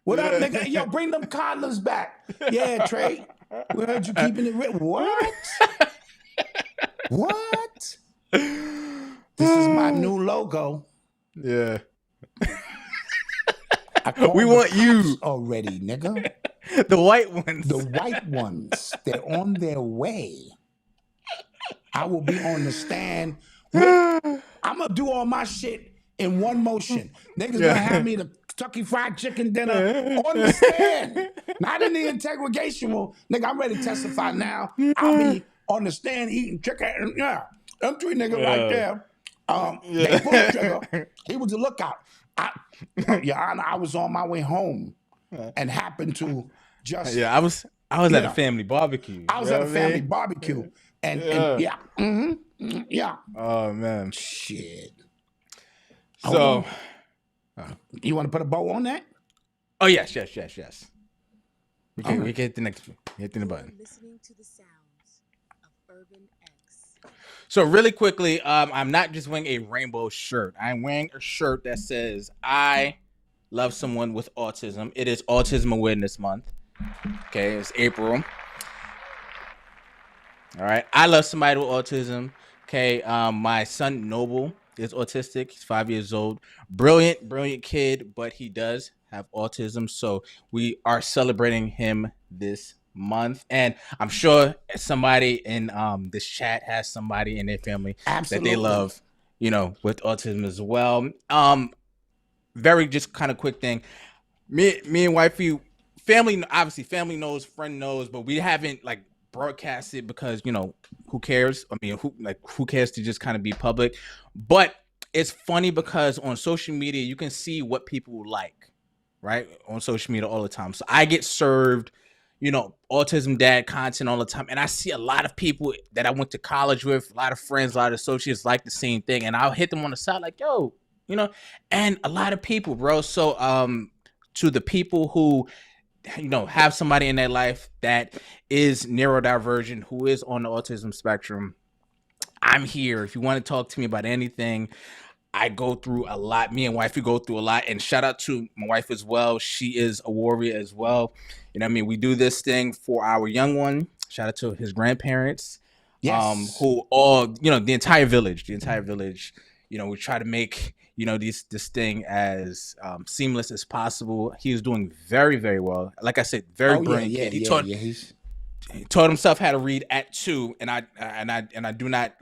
What up, nigga? Yo, bring them condoms back. Yeah, Trey. We heard you keeping it real. What? What? This is my new logo. Yeah. We want you already, nigga. The white ones. The white ones. They're on their way. I will be on the stand. I'm gonna do all my shit in one motion. Niggas gonna have me the Kentucky Fried Chicken dinner on the stand, not in the interrogation room. Nigga, I'm ready to testify now. I'll be on the stand eating chicken. Yeah, them three niggas right there. They pulled the trigger. He was the lookout. Your Honor, I was on my way home and happened to just. Yeah, I was at a family barbecue. I was at a family barbecue. And yeah. Oh, man. Shit. So. You want to put a bow on that? Oh, yes. We can hit the next one. Hit the button. Listening to the sounds of Urban X. So really quickly, I'm not just wearing a rainbow shirt. I'm wearing a shirt that says, I love someone with autism. It is Autism Awareness Month. Okay, it's April. All right. I love somebody with autism. Okay. My son, Noble, is autistic. He's 5 years old. Brilliant kid, but he does have autism. So we are celebrating him this month. And I'm sure somebody in this chat has somebody in their family that they love, with autism as well. Very just kind of quick thing. Me and wifey, family knows, friend knows, but we haven't broadcast it because who cares? I mean, who cares to just kind of be public? But it's funny because on social media you can see what people like, right? On social media all the time. So I get served, autism dad content all the time, and I see a lot of people that I went to college with, a lot of friends, a lot of associates like the same thing, and I'll hit them on the side like, yo, and a lot of people, bro. So to the people who have somebody in their life that is neurodivergent, who is on the autism spectrum, I'm here. If you want to talk to me about anything, I go through a lot. Me and wifey go through a lot. And shout out to my wife as well. She is a warrior as well. We do this thing for our young one. Shout out to his grandparents. Yes. Who all, the entire village. We try to make this thing as seamless as possible. He is doing very, very well. Like I said, very brilliant kid. He taught himself how to read at 2, and I do not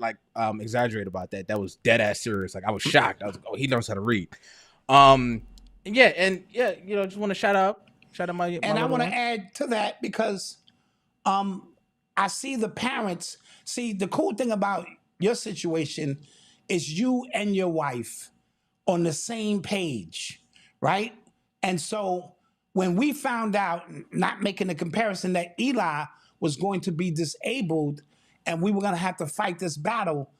exaggerate about that. That was dead ass serious. I was shocked. I was like, oh, he knows how to read. Just want to shout Shout out my And I little want to one. add to that because I see the parents. See, the cool thing about your situation is you and your wife on the same page, right? And so when we found out, not making the comparison, that Eli was going to be disabled and we were going to have to fight this battle,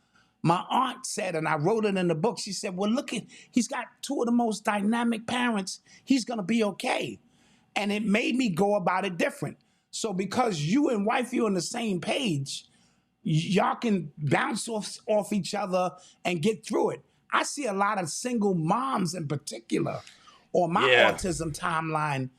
my aunt said, and I wrote it in the book, she said, well, look, he's got two of the most dynamic parents. He's going to be okay. And it made me go about it different. So because you and wifey are on the same page, y'all can bounce off each other and get through it. I see a lot of single moms in particular on my autism timeline,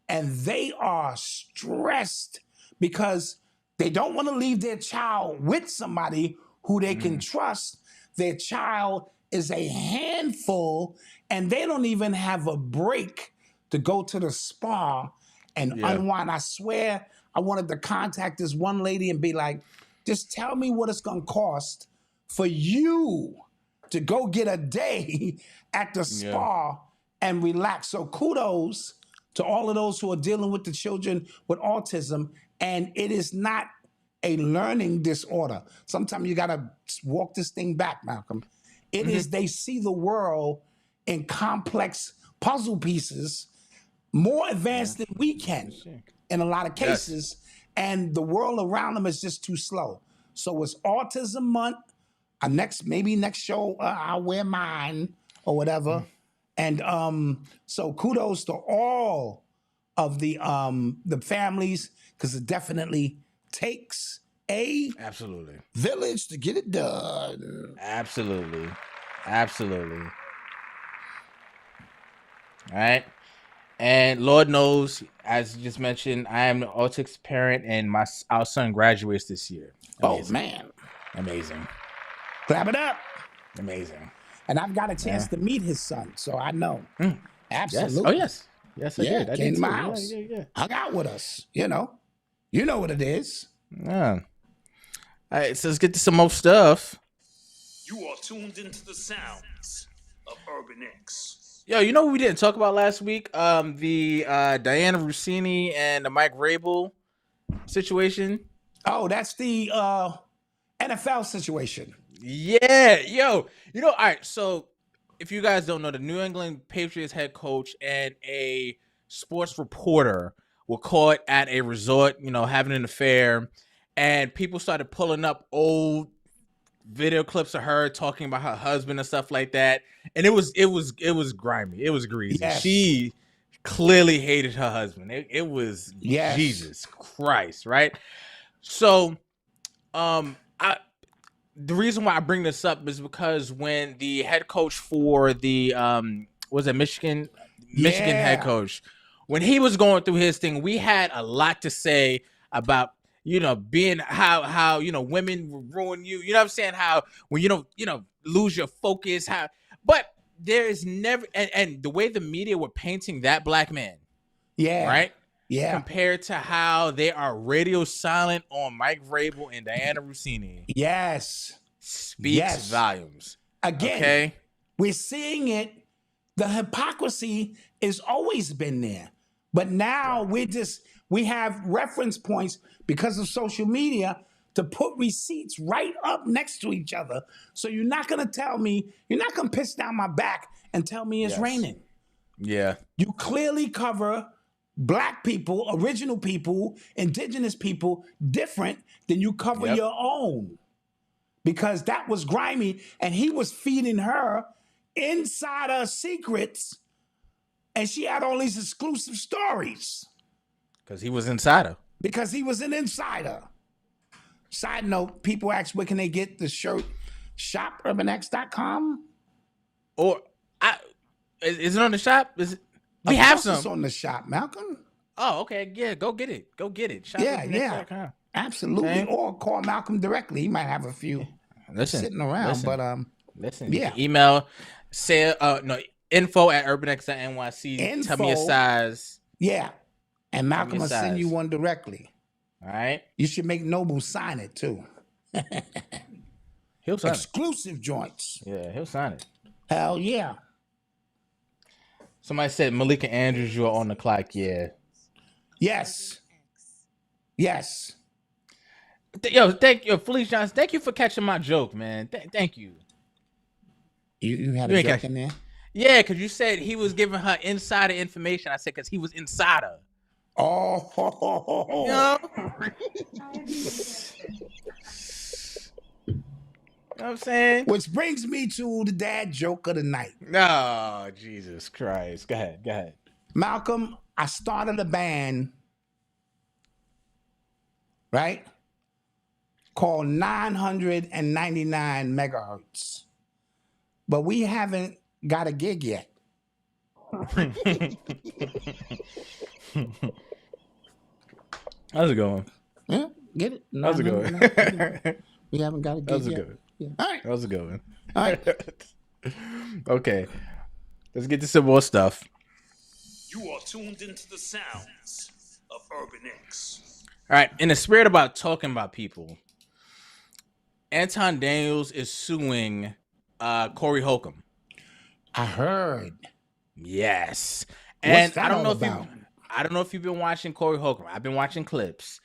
and they are stressed because they don't want to leave their child with somebody who they can trust. Their child is a handful, and they don't even have a break to go to the spa and unwind. I swear I wanted to contact this one lady and be like, just tell me what it's going to cost for you to go get a day at the spa and relax. So kudos to all of those who are dealing with the children with autism. And it is not a learning disorder. Sometimes you got to walk this thing back, Malcolm. It is, they see the world in complex puzzle pieces, more advanced than we can in a lot of cases. And the world around them is just too slow. So it's Autism Month. Maybe next show, I'll wear mine or whatever. And so kudos to all of the families, because it definitely takes a village to get it done. Absolutely. All right. And Lord knows, as you just mentioned, I am an autistic parent, and our son graduates this year. Amazing. Oh, man. Amazing. Clap it up. Amazing. And I've got a chance to meet his son, so I know. Absolutely. Yes, I did. I came did to my too. house. Yeah. Hung out with us, You know what it is. Yeah. All right, so let's get to some more stuff. You are tuned into the sounds of Urban X. Yo, you know what we didn't talk about last week? The Diana Rossini and the Mike Rabel situation. Oh, that's the NFL situation. Yeah, yo. All right, so if you guys don't know, the New England Patriots head coach and a sports reporter were caught at a resort, having an affair, and people started pulling up old video clips of her talking about her husband and stuff like that. And it was grimy. It was greasy. Yes. She clearly hated her husband. It was Jesus Christ, right? So, the reason why I bring this up is because when the head coach for the Michigan head coach, when he was going through his thing, we had a lot to say about being how women will ruin you. You know what I'm saying? How when you don't lose your focus. But there is never and the way the media were painting that black man, right? Yeah. Compared to how they are radio silent on Mike Vrabel and Diana Rossini. Yes. Speaks volumes. Again, we're seeing it. The hypocrisy has always been there. But now we have reference points because of social media to put receipts right up next to each other. So you're not going to tell me, you're not going to piss down my back and tell me it's raining. Yeah. You clearly cover Black people, original people, indigenous people different than you cover your own. Because that was grimy, and he was feeding her insider secrets, and she had all these exclusive stories. Because he was insider. Because he was an insider. Side note, people ask where can they get the shirt? ShopUrbanX.com? Or is it on the shop? We have some. It's on the shop, Malcolm. Oh, okay. Yeah, go get it. Yeah. Absolutely. Okay. Or call Malcolm directly. He might have a few sitting around. But you can email info@urbanx.nyc. Tell me your size. Yeah. And Malcolm will send you one directly. All right. You should make Noble sign it too. He'll sign exclusive joints. Yeah, he'll sign it. Hell yeah. Somebody said Malika Andrews, you are on the clock. Yeah. Yes. Urban X. Yes. Yo, thank you, Felicia Johnson. Thank you for catching my joke, man. Thank you. You had You a ain't joke catch- in there? Yeah, because you said he was giving her insider information. I said because he was insider. Oh. You know? You know what I'm saying? Which brings me to the dad joke of the night. No, Jesus Christ. Go ahead. Malcolm, I started a band, right? Called 999 megahertz. But we haven't got a gig yet. How's it going? Yeah, get it? How's it going? 999. We haven't got a gig How's it yet. going? Yeah. All right. How's it going? All right. Okay. Let's get to some more stuff. You are tuned into the sounds of Urban X. All right. In the spirit about talking about people, Anton Daniels is suing Corey Holcomb. I heard. Yes. What's And that I don't all know about? I don't know if you've been watching Corey Holcomb. I've been watching clips.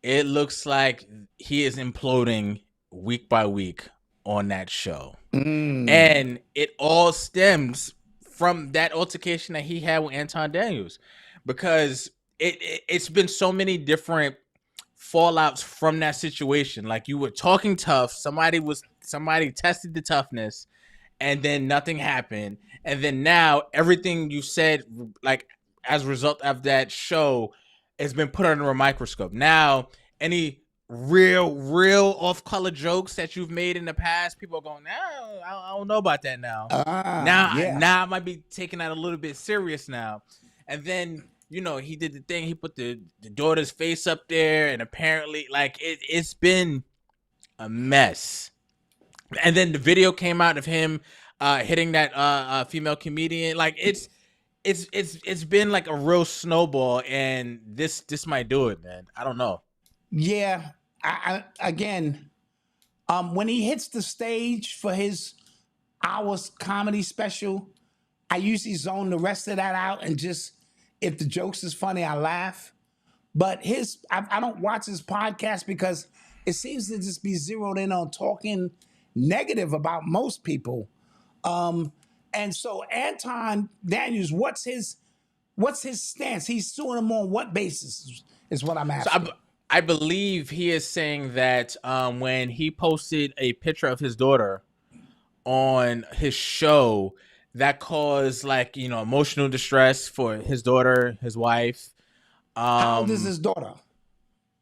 It looks like he is imploding week by week on that show. And it all stems from that altercation that he had with Anton Daniels, because it's been so many different fallouts from that situation. Like, you were talking tough, somebody tested the toughness, and then nothing happened, and then now everything you said, like, as a result of that show, has been put under a microscope. Now any real off-color jokes that you've made in the past, people are going, no, I don't know about that now. Now I might be taking that a little bit serious now. And then, you know, he did the thing, he put the daughter's face up there, and apparently, like, it's been a mess. And then the video came out of him hitting that female comedian. Like, it's been like a real snowball, and this might do it, man. I don't know. Yeah. I again, when he hits the stage for his hours comedy special, I usually zone the rest of that out and just, if the jokes is funny, I laugh. But I don't watch his podcast because it seems to just be zeroed in on talking negative about most people. And so Anton Daniels, what's his stance? He's suing him on what basis is what I'm asking. So I believe he is saying that when he posted a picture of his daughter on his show, that caused, like, you know, emotional distress for his daughter, his wife. How old is his daughter?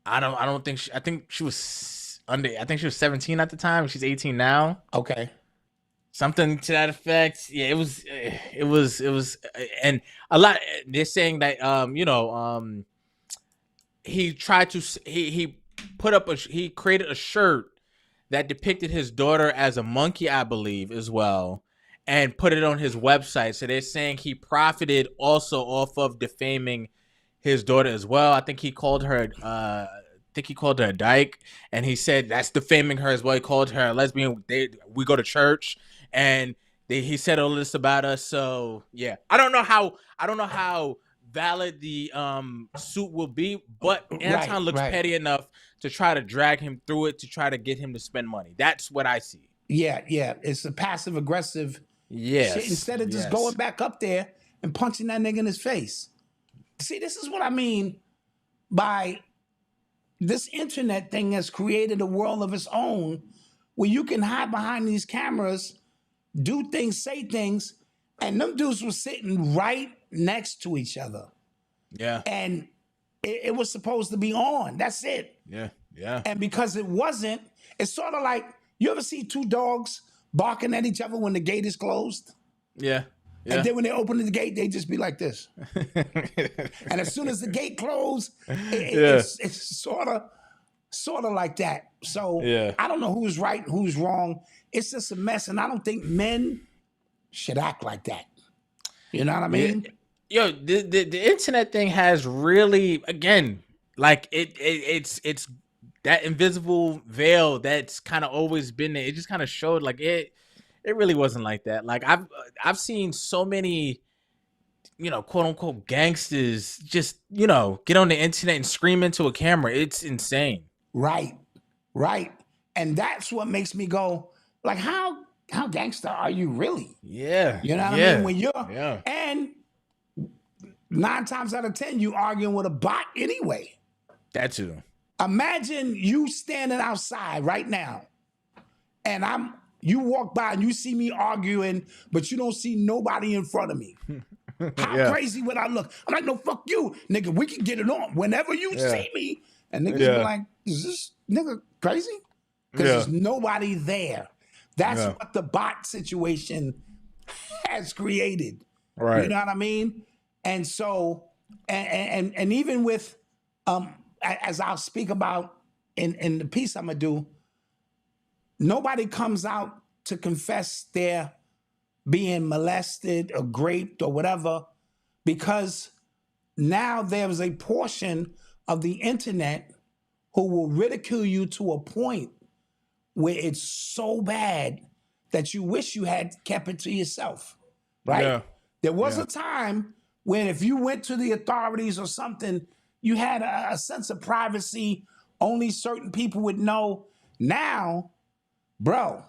I think she was 17 at the time. She's 18 now. Okay. Something to that effect. Yeah, it was, and a lot. They're saying that, he tried to, he created a shirt that depicted his daughter as a monkey, I believe, as well, and put it on his website. So they're saying he profited also off of defaming his daughter as well. I think he called her a dyke, and he said that's defaming her as well. He called her a lesbian. We go to church, and he said all this about us. So yeah, I don't know how valid the suit will be, but Anton looks petty enough to try to drag him through it, to try to get him to spend money. That's what I see. Yeah. It's a passive aggressive shit instead of just going back up there and punching that nigga in his face. See, this is what I mean by this internet thing has created a world of its own where you can hide behind these cameras, do things, say things, and them dudes were sitting right next to each other. Yeah. And it was supposed to be on. That's it. Yeah. And because it wasn't, it's sort of like, you ever see two dogs barking at each other when the gate is closed? Yeah. And then when they open the gate, they just be like this. And as soon as the gate closed, it's sort of like that. So I don't know who's right and who's wrong. It's just a mess, and I don't think men should act like that. You know what I mean? Yo, the internet thing has really, again, like it's that invisible veil that's kind of always been there. It just kind of showed, like, it really wasn't like that. Like, I've seen so many quote unquote gangsters just, get on the internet and scream into a camera. It's insane. Right. And that's what makes me go, like, how gangster are you really? Yeah. You know what I mean? When you're and 9 times out of 10, you arguing with a bot anyway. That too. Imagine you standing outside right now, and you walk by and you see me arguing, but you don't see nobody in front of me. How crazy would I look? I'm like, no, fuck you, nigga. We can get it on whenever you see me. And niggas be like, is this nigga crazy? Because there's nobody there. That's what the bot situation has created. Right. You know what I mean? And so, and even with, as I'll speak about in the piece I'm gonna do, nobody comes out to confess their being molested or raped or whatever, because now there's a portion of the internet who will ridicule you to a point where it's so bad that you wish you had kept it to yourself, right? Yeah. There was a time when if you went to the authorities or something, you had a sense of privacy. Only certain people would know. Now, bro,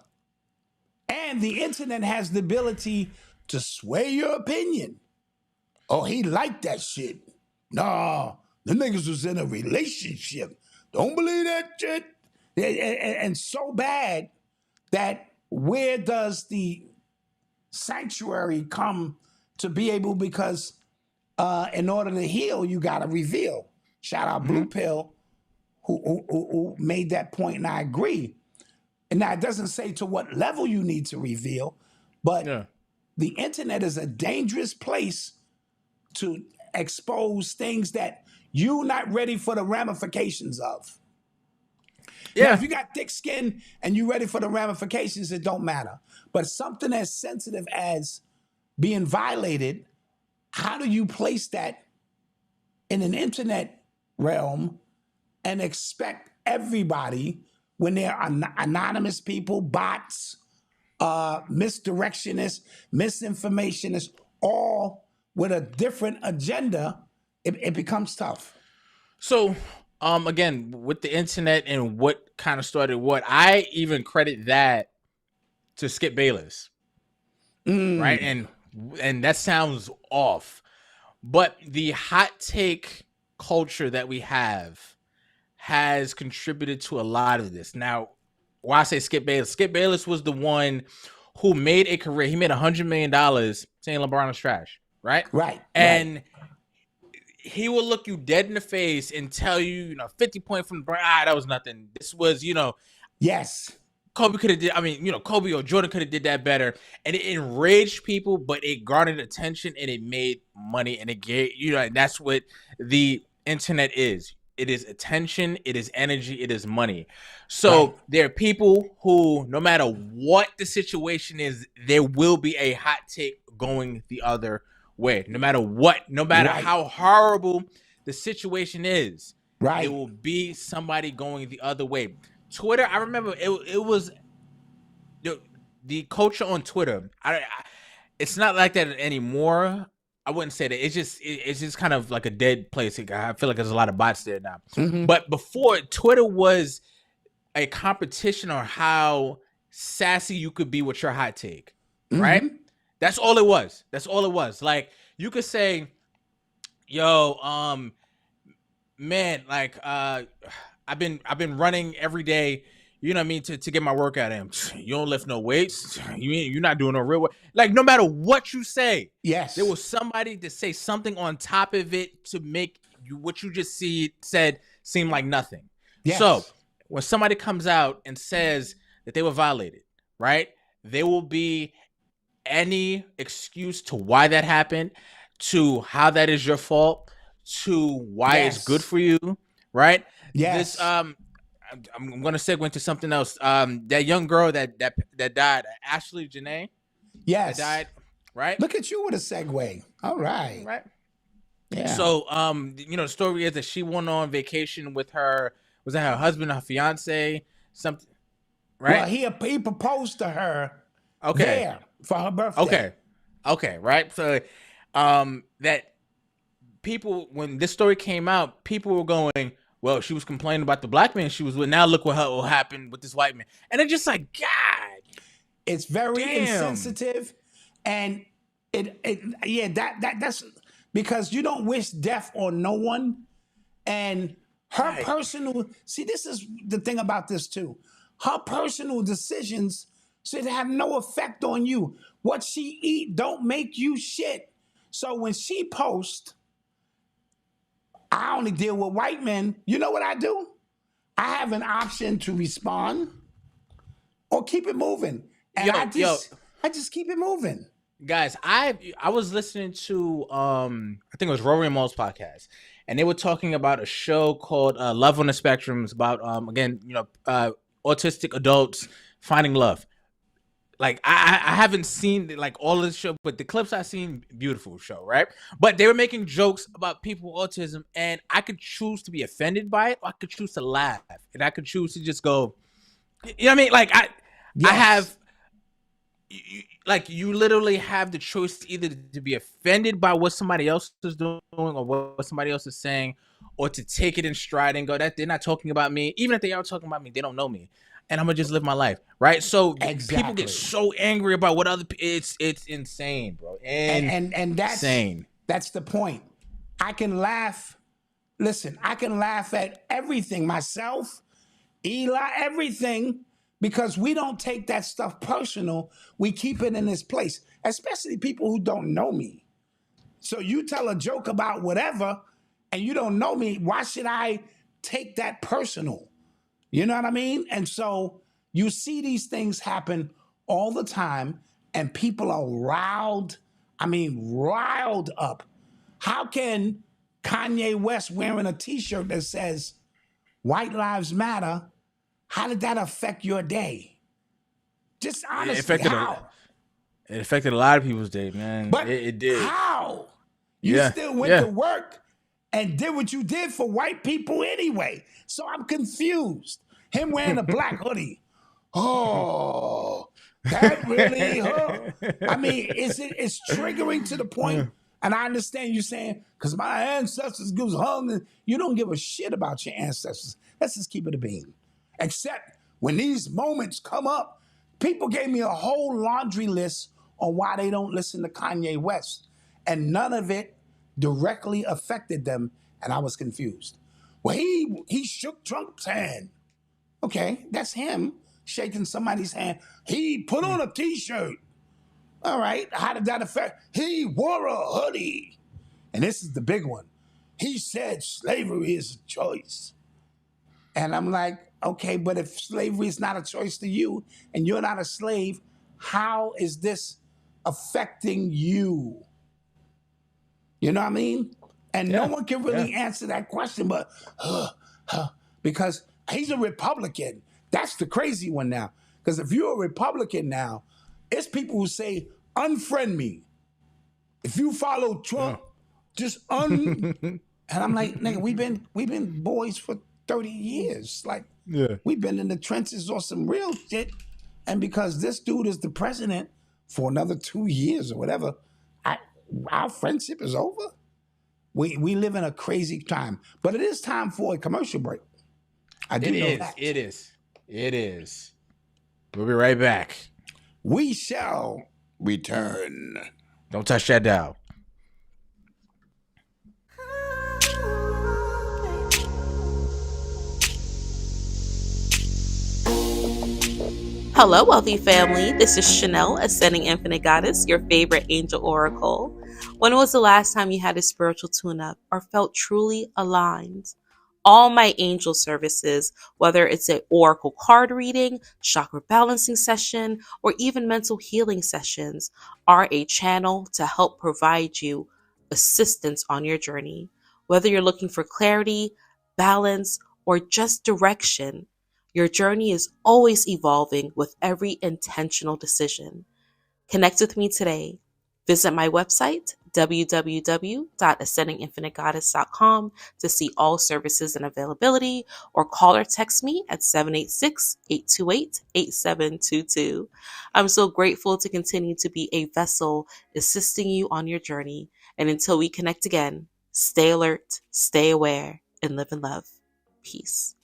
and the internet has the ability to sway your opinion. Oh, he liked that shit. Nah, the niggas was in a relationship. Don't believe that shit. And so bad that where does the sanctuary come to be able, because in order to heal, you got to reveal. Shout out Blue Pill, who made that point, and I agree. And now it doesn't say to what level you need to reveal, but the internet is a dangerous place to expose things that you're not ready for the ramifications of. Now, if you got thick skin and you're ready for the ramifications, it don't matter. But something as sensitive as being violated, how do you place that in an internet realm and expect everybody, when there are anonymous people, bots, misdirectionists, misinformationists, all with a different agenda, it becomes tough. So, again, with the internet and what kind of started what, I even credit that to Skip Bayless, right? And that sounds off, but the hot take culture that we have has contributed to a lot of this. Now, why I say Skip Bayless was the one who made a career. He made $100 million saying LeBron is trash, right? Right. And he will look you dead in the face and tell you, 50 points from LeBron, that was nothing. This was, yes. Kobe could have did. I mean, Kobe or Jordan could have did that better, and it enraged people, but it garnered attention and it made money, and it gave, and that's what the internet is. It is attention, it is energy, it is money. So there are people who, no matter what the situation is, there will be a hot take going the other way. No matter what, no matter how horrible the situation is, it will be somebody going the other way. Twitter, I remember it was the culture on Twitter. It's not like that anymore. I wouldn't say that. It's just kind of like a dead place. I feel like there's a lot of bots there now. But before, Twitter was a competition on how sassy you could be with your hot take, right? That's all it was. Like, you could say, yo, man, like, I've been running every day, you know what I mean, to get my workout in. You don't lift no weights. You're not doing no real work. Like, no matter what you say, there was somebody to say something on top of it to make what you just said seem like nothing. So when somebody comes out and says that they were violated, right, there will be any excuse to why that happened, to how that is your fault, to why it's good for you, right? This I'm gonna segue into something else. That young girl that died, Ashley Janae. That died, right? Look at you with a segue. All right. Right. Yeah. So the story is that she went on vacation with her, was that her husband, her fiance, something, right? Well, he proposed to her there for her birthday. Okay, right. So that people, when this story came out, people were going, well, she was complaining about the black man she was with. Now look what happened with this white man. And it's just like, God, It's very damn. insensitive, and that's because you don't wish death on no one, and her Right. personal. See, this is the thing about this too. Her personal decisions should have no effect on you. What she eat don't make you shit. So when she posts, I only deal with white men. You know what I do? I have an option to respond or keep it moving. And I just keep it moving. Guys, I was listening to I think it was Rory and Mo's podcast, and they were talking about a show called Love on the Spectrum. It's about again, autistic adults finding love. Like I haven't seen like all of the show, but the clips I've seen, beautiful show, right? But they were making jokes about people with autism, and I could choose to be offended by it, or I could choose to laugh, and I could choose to just go, you know what I mean? Like I have, you literally have the choice to either to be offended by what somebody else is doing or what somebody else is saying, or to take it in stride and go, that they're not talking about me. Even if they are talking about me, they don't know me. And I'm gonna just live my life, right? So people get so angry about what other it's insane, bro. And that's insane. That's the point. I can laugh. Listen, I can laugh at everything myself, Eli, everything, because we don't take that stuff personal. We keep it in its place, especially people who don't know me. So you tell a joke about whatever, and you don't know me. Why should I take that personal? You know what I mean? And so you see these things happen all the time, and people are riled up. How can Kanye West wearing a t-shirt that says White Lives Matter, how did that affect your day? Just honestly, how? It affected a lot of people's day, man. But it did. How? You still went to work and did what you did for white people anyway. So I'm confused. Him wearing a black hoodie. Oh, that really hurt. I mean, it's triggering to the point, and I understand you saying, because my ancestors was hung, and you don't give a shit about your ancestors. Let's just keep it a bean. Except when these moments come up, people gave me a whole laundry list on why they don't listen to Kanye West, and none of it directly affected them, and I was confused. Well, he shook Trump's hand. Okay, that's him shaking somebody's hand. He put on a t-shirt. All right, how did that affect? He wore a hoodie. And this is the big one. He said slavery is a choice. And I'm like, okay, but if slavery is not a choice to you and you're not a slave, how is this affecting you? You know what I mean? And no one can really answer that question, but because he's a Republican. That's the crazy one now. Because if you're a Republican now, it's people who say, unfriend me. If you follow Trump, just And I'm like, nigga, we've been boys for 30 years. Like, we've been in the trenches on some real shit. And because this dude is the president for another 2 years or whatever, our friendship is over. We live in a crazy time. But it is time for a commercial break. I do know that. It is. We'll be right back. We shall return. Don't touch that dial. Hello, wealthy family. This is Chanel, Ascending Infinite Goddess, your favorite angel oracle. When was the last time you had a spiritual tune-up or felt truly aligned? All my angel services, whether it's an oracle card reading, chakra balancing session, or even mental healing sessions, are a channel to help provide you assistance on your journey. Whether you're looking for clarity, balance, or just direction, your journey is always evolving with every intentional decision. Connect with me today. Visit my website, www.ascendinginfinitegoddess.com, to see all services and availability, or call or text me at 786-828-8722. I'm so grateful to continue to be a vessel assisting you on your journey, And until we connect again, stay alert, stay aware, and live in love. Peace.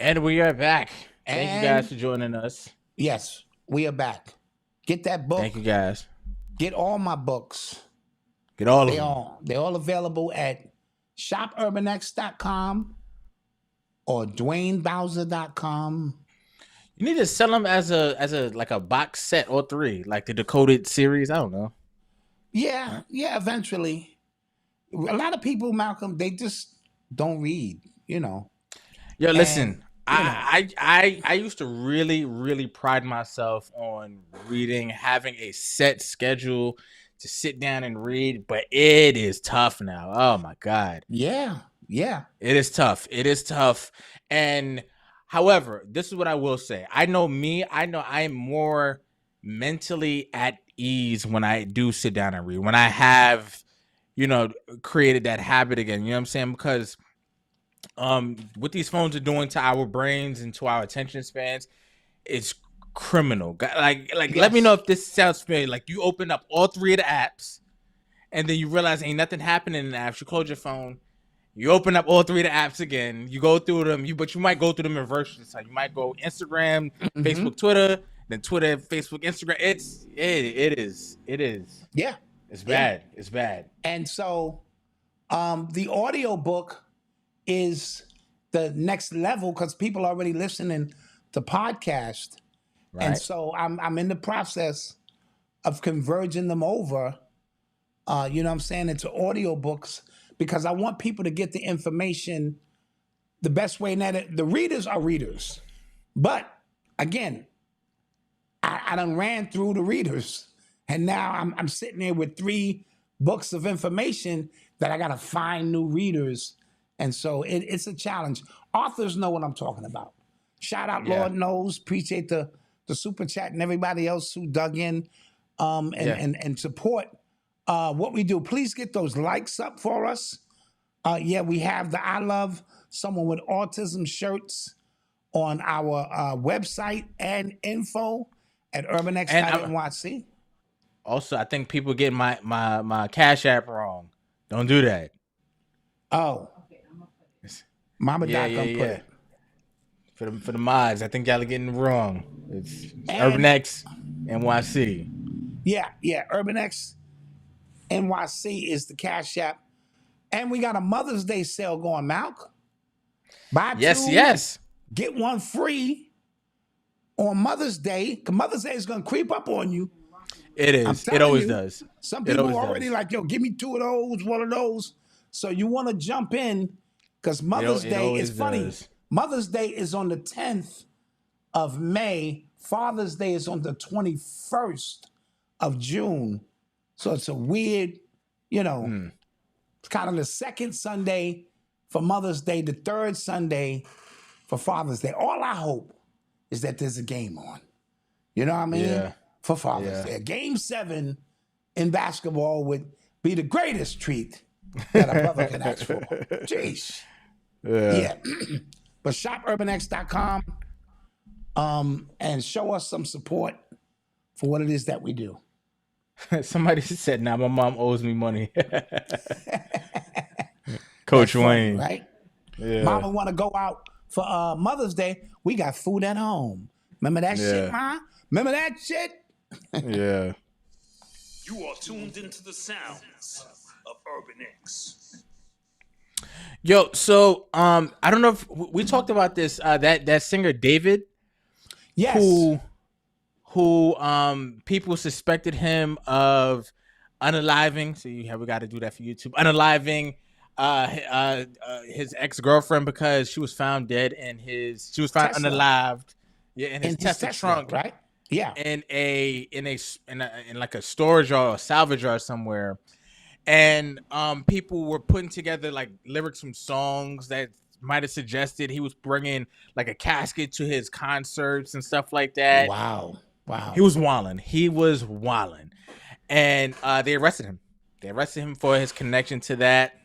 And we are back. Thank you guys And- for joining us. Yes, we are back. Get that book. Thank you guys. Get all my books. Get all of them. They're all available at shopunx.com or dwaynebowser.com. You need to sell them as a like a box set or 3, like the Decoded series. I don't know. Yeah, eventually. A lot of people, Malcolm, they just don't read, Yo, listen. And, I used to really pride myself on reading, having a set schedule to sit down and read, but it is tough now. Oh my God. Yeah. It is tough. And however, this is what I will say. I know I am more mentally at ease when I do sit down and read, when I have, created that habit again. You know what I'm saying? Because what these phones are doing to our brains and to our attention spans, it's criminal. Like let me know if this sounds familiar. Like, you open up all 3 of the apps and then you realize ain't nothing happening in the apps. You close your phone, you open up all 3 of the apps again, you go through them, but you might go through them in reverse. So you might go Instagram, Facebook, Twitter, then Twitter, Facebook, Instagram. It is. Yeah. It's bad. It's bad. And so the audio book is the next level because people are already listening to podcasts. Right. And so I'm in the process of converging them over, you know what I'm saying, into audiobooks because I want people to get the information the best way. That the readers are readers. But again, I done ran through the readers and now I'm sitting there with 3 books of information that I got to find new readers. And so it's a challenge. Authors know what I'm talking about. Shout out, Lord knows. Appreciate the super chat and everybody else who dug in and support what we do. Please get those likes up for us. We have the I Love Someone with Autism shirts on our website and info at urbanx.nyc. Also, I think people get my Cash App wrong. Don't do that. Oh. Mama Doc put it. For the mods, I think y'all are getting it wrong. It's UrbanX NYC. Yeah, UrbanX NYC is the Cash App. And we got a Mother's Day sale going, Malc. Buy 2, get 1 free on Mother's Day. Because Mother's Day is going to creep up on you. It is. It always does. Some people are already like, yo, give me 2 of those, 1 of those. So you want to jump in because Mother's Day is funny. Mother's Day is on the 10th of May. Father's Day is on the 21st of June. So it's a weird, it's kind of the second Sunday for Mother's Day, the third Sunday for Father's Day. All I hope is that there's a game on. You know what I mean? Yeah. For Father's Day. Game 7 in basketball would be the greatest treat that a brother can ask for. Jeez. Yeah. But shopurbanx.com and show us some support for what it is that we do. Somebody said, "Now my mom owes me money." Coach Wayne, right? Yeah. Mama want to go out for Mother's Day. We got food at home. Remember that shit, Ma? Remember that shit? Yeah. You are tuned into the sounds of Urban X. Yo, so I don't know if we talked about this. That singer David, Yes. who people suspected him of unaliving. So we got to do that for YouTube. Unaliving his ex-girlfriend because she was found dead in his. She was found Tesla. unalived. Yeah, in his Tesla trunk, right? Yeah. in like a storage or a salvage yard somewhere. And people were putting together like lyrics from songs that might have suggested he was bringing like a casket to his concerts and stuff like that. Wow. He was wilding. And they arrested him. They arrested him for his connection to that.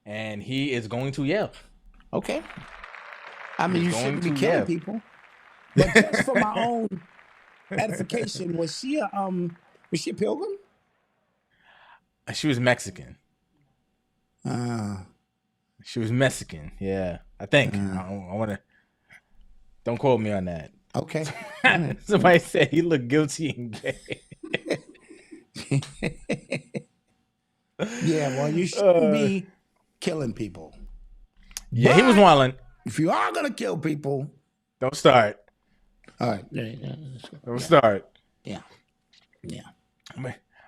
And he is going to Yale. Okay. I mean, He's you shouldn't be going to killing Yale. people. But just for my own edification, was she a pilgrim? She was Mexican. Uh, She was Mexican. Yeah, I think. I want to. Don't quote me on that. okay. Somebody said he looked guilty and gay. Yeah, well, you shouldn't be killing people. Yeah, he was wilding. If you are going to kill people, Don't start. all right. Don't start. Yeah.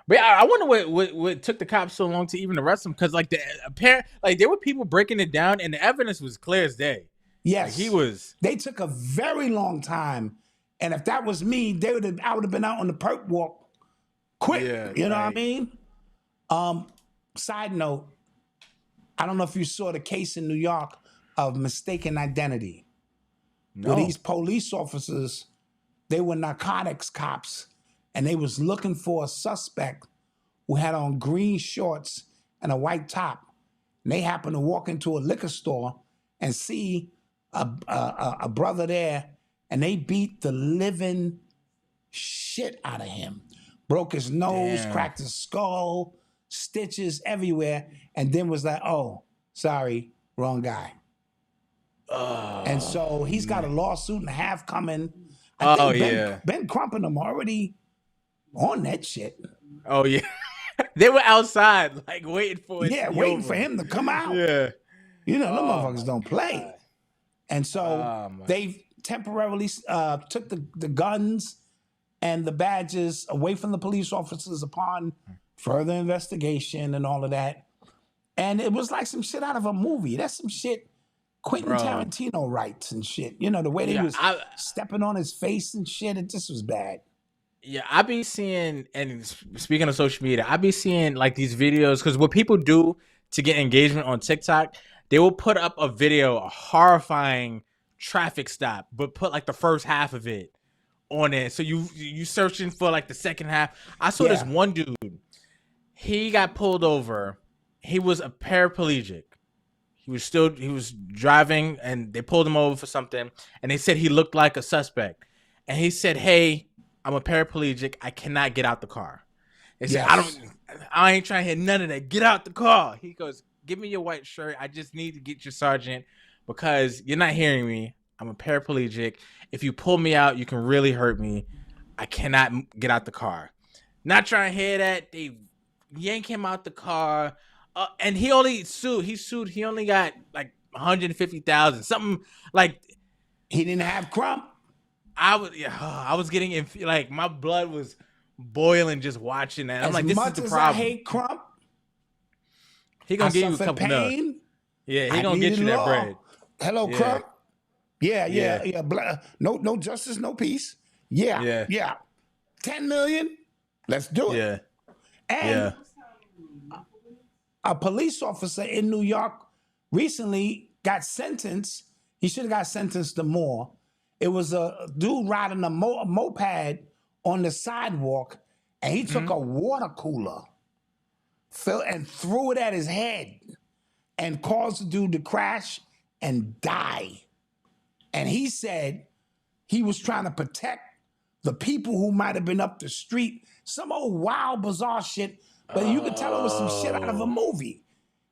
But I wonder what took the cops so long to even arrest him, because like there were people breaking it down and the evidence was clear as day. Yes. He was. They took a very long time. And if that was me, I would have been out on the perp walk quick. Yeah, you know right. what I mean? Side note, I don't know if you saw the case in New York of mistaken identity. No. Where these police officers, they were narcotics cops, and they was looking for a suspect who had on green shorts and a white top. And they happened to walk into a liquor store and see a brother there, and they beat the living shit out of him. Broke his nose, Damn. cracked his skull, stitches everywhere, and then was like, oh, sorry, wrong guy. And so he's got a lawsuit and a half coming. I think Ben Crump and them already on that shit. Oh yeah. They were outside like waiting for it. Yeah, to be waiting over. for him to come out. Yeah. You know, them motherfuckers don't play. And so my- they temporarily took the guns and the badges away from the police officers upon further investigation and all of that. And it was like some shit out of a movie. That's some shit Quentin Tarantino writes and shit. You know, the way they was stepping on his face and shit, it just was bad. Yeah, I be seeing, and speaking of social media, I be seeing like these videos, because what people do to get engagement on TikTok, they will put up a video, a horrifying traffic stop, but put like the first half of it on it. So you searching for like the second half. I saw this one dude. He got pulled over. He was a paraplegic. He was driving, and they pulled him over for something, and they said he looked like a suspect. And he said, "Hey, I'm a paraplegic. I cannot get out the car." They said, I ain't trying to hear none of that. Get out the car. He goes, "Give me your white shirt. I just need to get your sergeant because you're not hearing me. I'm a paraplegic. If you pull me out, you can really hurt me. I cannot get out the car." Not trying to hear that. They yank him out the car. And he only sued. He only got like 150,000. Something like. He didn't have Crump. I was getting like my blood was boiling just watching that. I'm like, this is the problem. I hate Crump. He gonna give you a couple pain. Yeah, he gonna get you that bread. Hello, Crump. Yeah. No justice, no peace. Yeah. 10 million. Let's do it. Yeah. And a police officer in New York recently got sentenced. He should have got sentenced to more. It was a dude riding a moped on the sidewalk, and he took a water cooler and threw it at his head and caused the dude to crash and die. And he said he was trying to protect the people who might have been up the street. Some old wild, bizarre shit, but you could tell it was some shit out of a movie.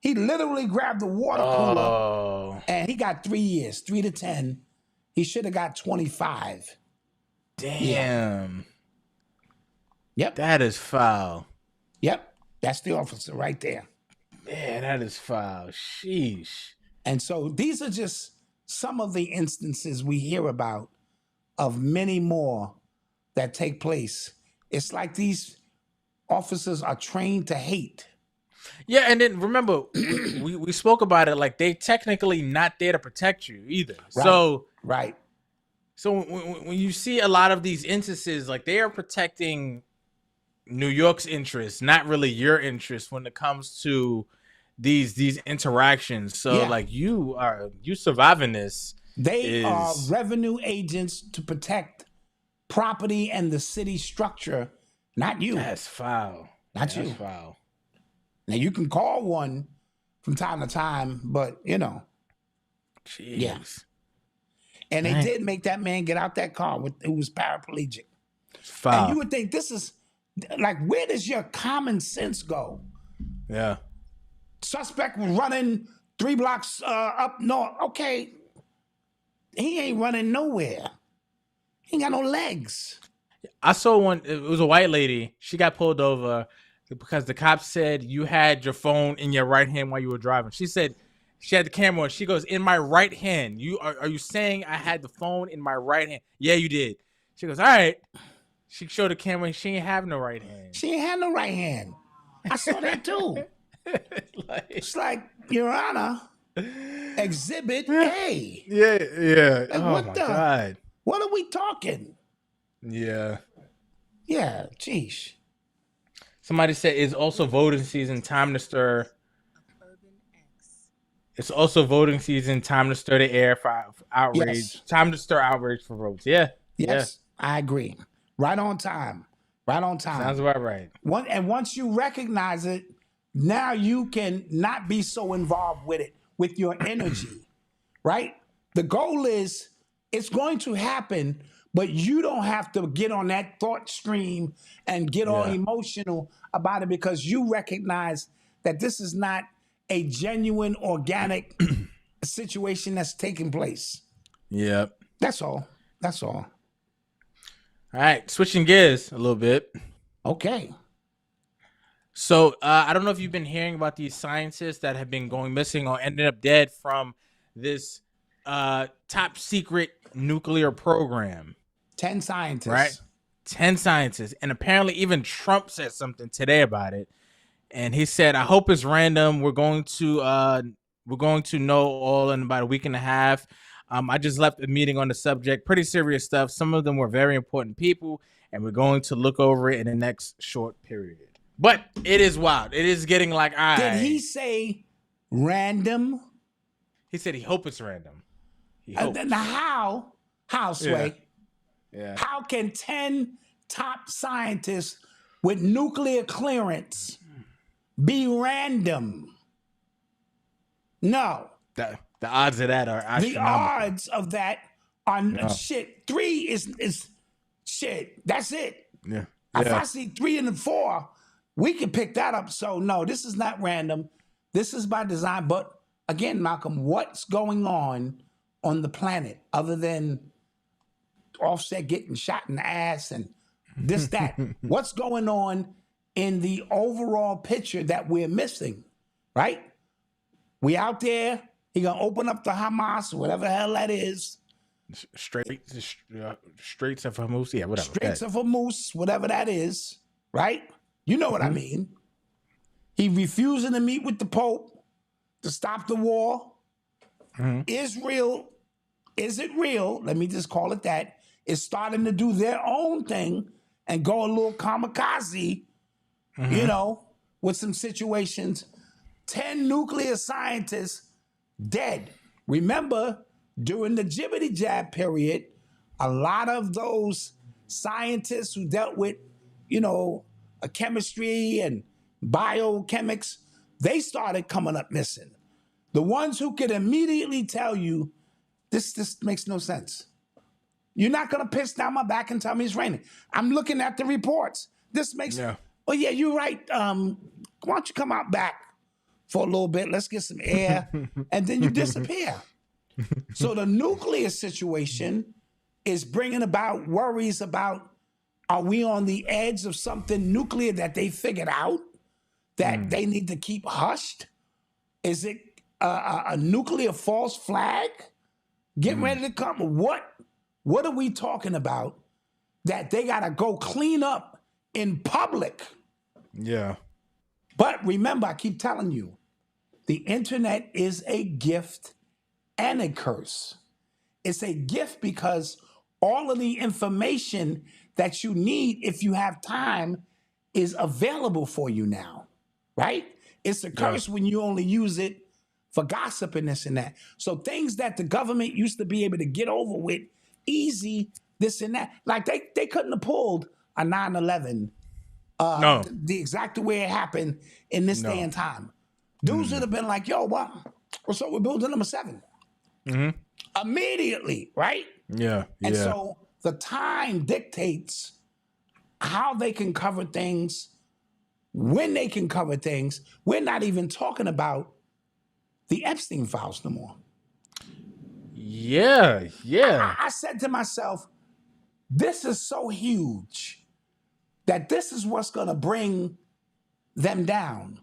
He literally grabbed the water cooler and he got 3 years, 3 to 10. He should have got 25. Damn. Yep. That is foul. Yep. That's the officer right there. Man, that is foul. Sheesh. And so these are just some of the instances we hear about of many more that take place. It's like these officers are trained to hate. Yeah, and then remember, we spoke about it, like they technically not there to protect you either. Right. So when you see a lot of these instances, like they are protecting New York's interests, not really your interests when it comes to these interactions. So like you surviving this. They are revenue agents to protect property and the city structure, not you. That's foul. Not you. That's foul. Now you can call one from time to time, but you know. Jeez. Yeah. And they did make that man get out that car who was paraplegic. Foul. And you would think this is like, where does your common sense go? Yeah. Suspect was running 3 blocks up north. Okay. He ain't running nowhere. He ain't got no legs. I saw one. It was a white lady. She got pulled over because the cop said you had your phone in your right hand while you were driving. She said she had the camera on. She goes, in my right hand. Are you saying I had the phone in my right hand? Yeah, you did. She goes, all right. She showed the camera. She ain't have no right hand. She ain't had no right hand. I saw that too. It's like, Your Honor, Exhibit A. Yeah. Like, oh what my the? God. What are we talking? Yeah. Yeah, geez. Somebody said it's also voting season. Time to stir. It's also voting season. Time to stir the air for outrage. Yes. Time to stir outrage for votes. Yeah. Yes, I agree. Right on time. Right on time. Sounds about right. And once you recognize it, now you can not be so involved with it, with your energy, right? The goal is it's going to happen, but you don't have to get on that thought stream and get all emotional about it because you recognize that this is not a genuine, organic situation that's taking place. Yep. That's all. That's all. All right. Switching gears a little bit. Okay. So I don't know if you've been hearing about these scientists that have been going missing or ended up dead from this top secret nuclear program. 10 scientists. Right? 10 scientists. And apparently even Trump said something today about it. And he said, I hope it's random. We're going to know all in about a week and a half. I just left a meeting on the subject. Pretty serious stuff. Some of them were very important people. And we're going to look over it in the next short period. But it is wild. It is getting like, Did he say random? He said he hope it's random. He hopes. Now, how, Sway? Yeah. How can 10 top scientists with nuclear clearance be random? No. The odds of that are astronomical. The odds of that are shit. 3 is shit. That's it. Yeah. If I see 3 and 4, we can pick that up. So no, this is not random. This is by design. But again, Malcolm, what's going on the planet other than Offset getting shot in the ass and this, that? What's going on in the overall picture that we're missing, right? We out there. He gonna open up the Hamas, whatever the hell that is. Straits of Hormuz, yeah, whatever. Straits of Hormuz, whatever that is, right? You know what I mean. He refusing to meet with the Pope to stop the war. Israel, is it real? Let me just call it that. Is starting to do their own thing and go a little kamikaze, you know, with some situations. 10 nuclear scientists dead. Remember, during the jibbity jab period, a lot of those scientists who dealt with, you know, chemistry and biochemics, they started coming up missing. The ones who could immediately tell you, this makes no sense. You're not going to piss down my back and tell me it's raining. I'm looking at the reports. This makes, oh yeah, you're right. Why don't you come out back for a little bit. Let's get some air. And then you disappear. So the nuclear situation is bringing about worries about, are we on the edge of something nuclear that they figured out that they need to keep hushed? Is it a nuclear false flag getting ready to come? What are we talking about that they got to go clean up in public? Yeah. But remember, I keep telling you, the internet is a gift and a curse. It's a gift because all of the information that you need, if you have time, is available for you now, right? It's a curse when you only use it for gossip and this and that. So things that the government used to be able to get over with easy, this and that. Like they couldn't have pulled a 9/11 No. the exact way it happened in this day and time. Dudes would have been like, yo, what's up with building number 7? Immediately, right? Yeah. And so the time dictates how they can cover things, when they can cover things. We're not even talking about the Epstein files no more. Yeah. I said to myself, this is so huge that this is what's going to bring them down.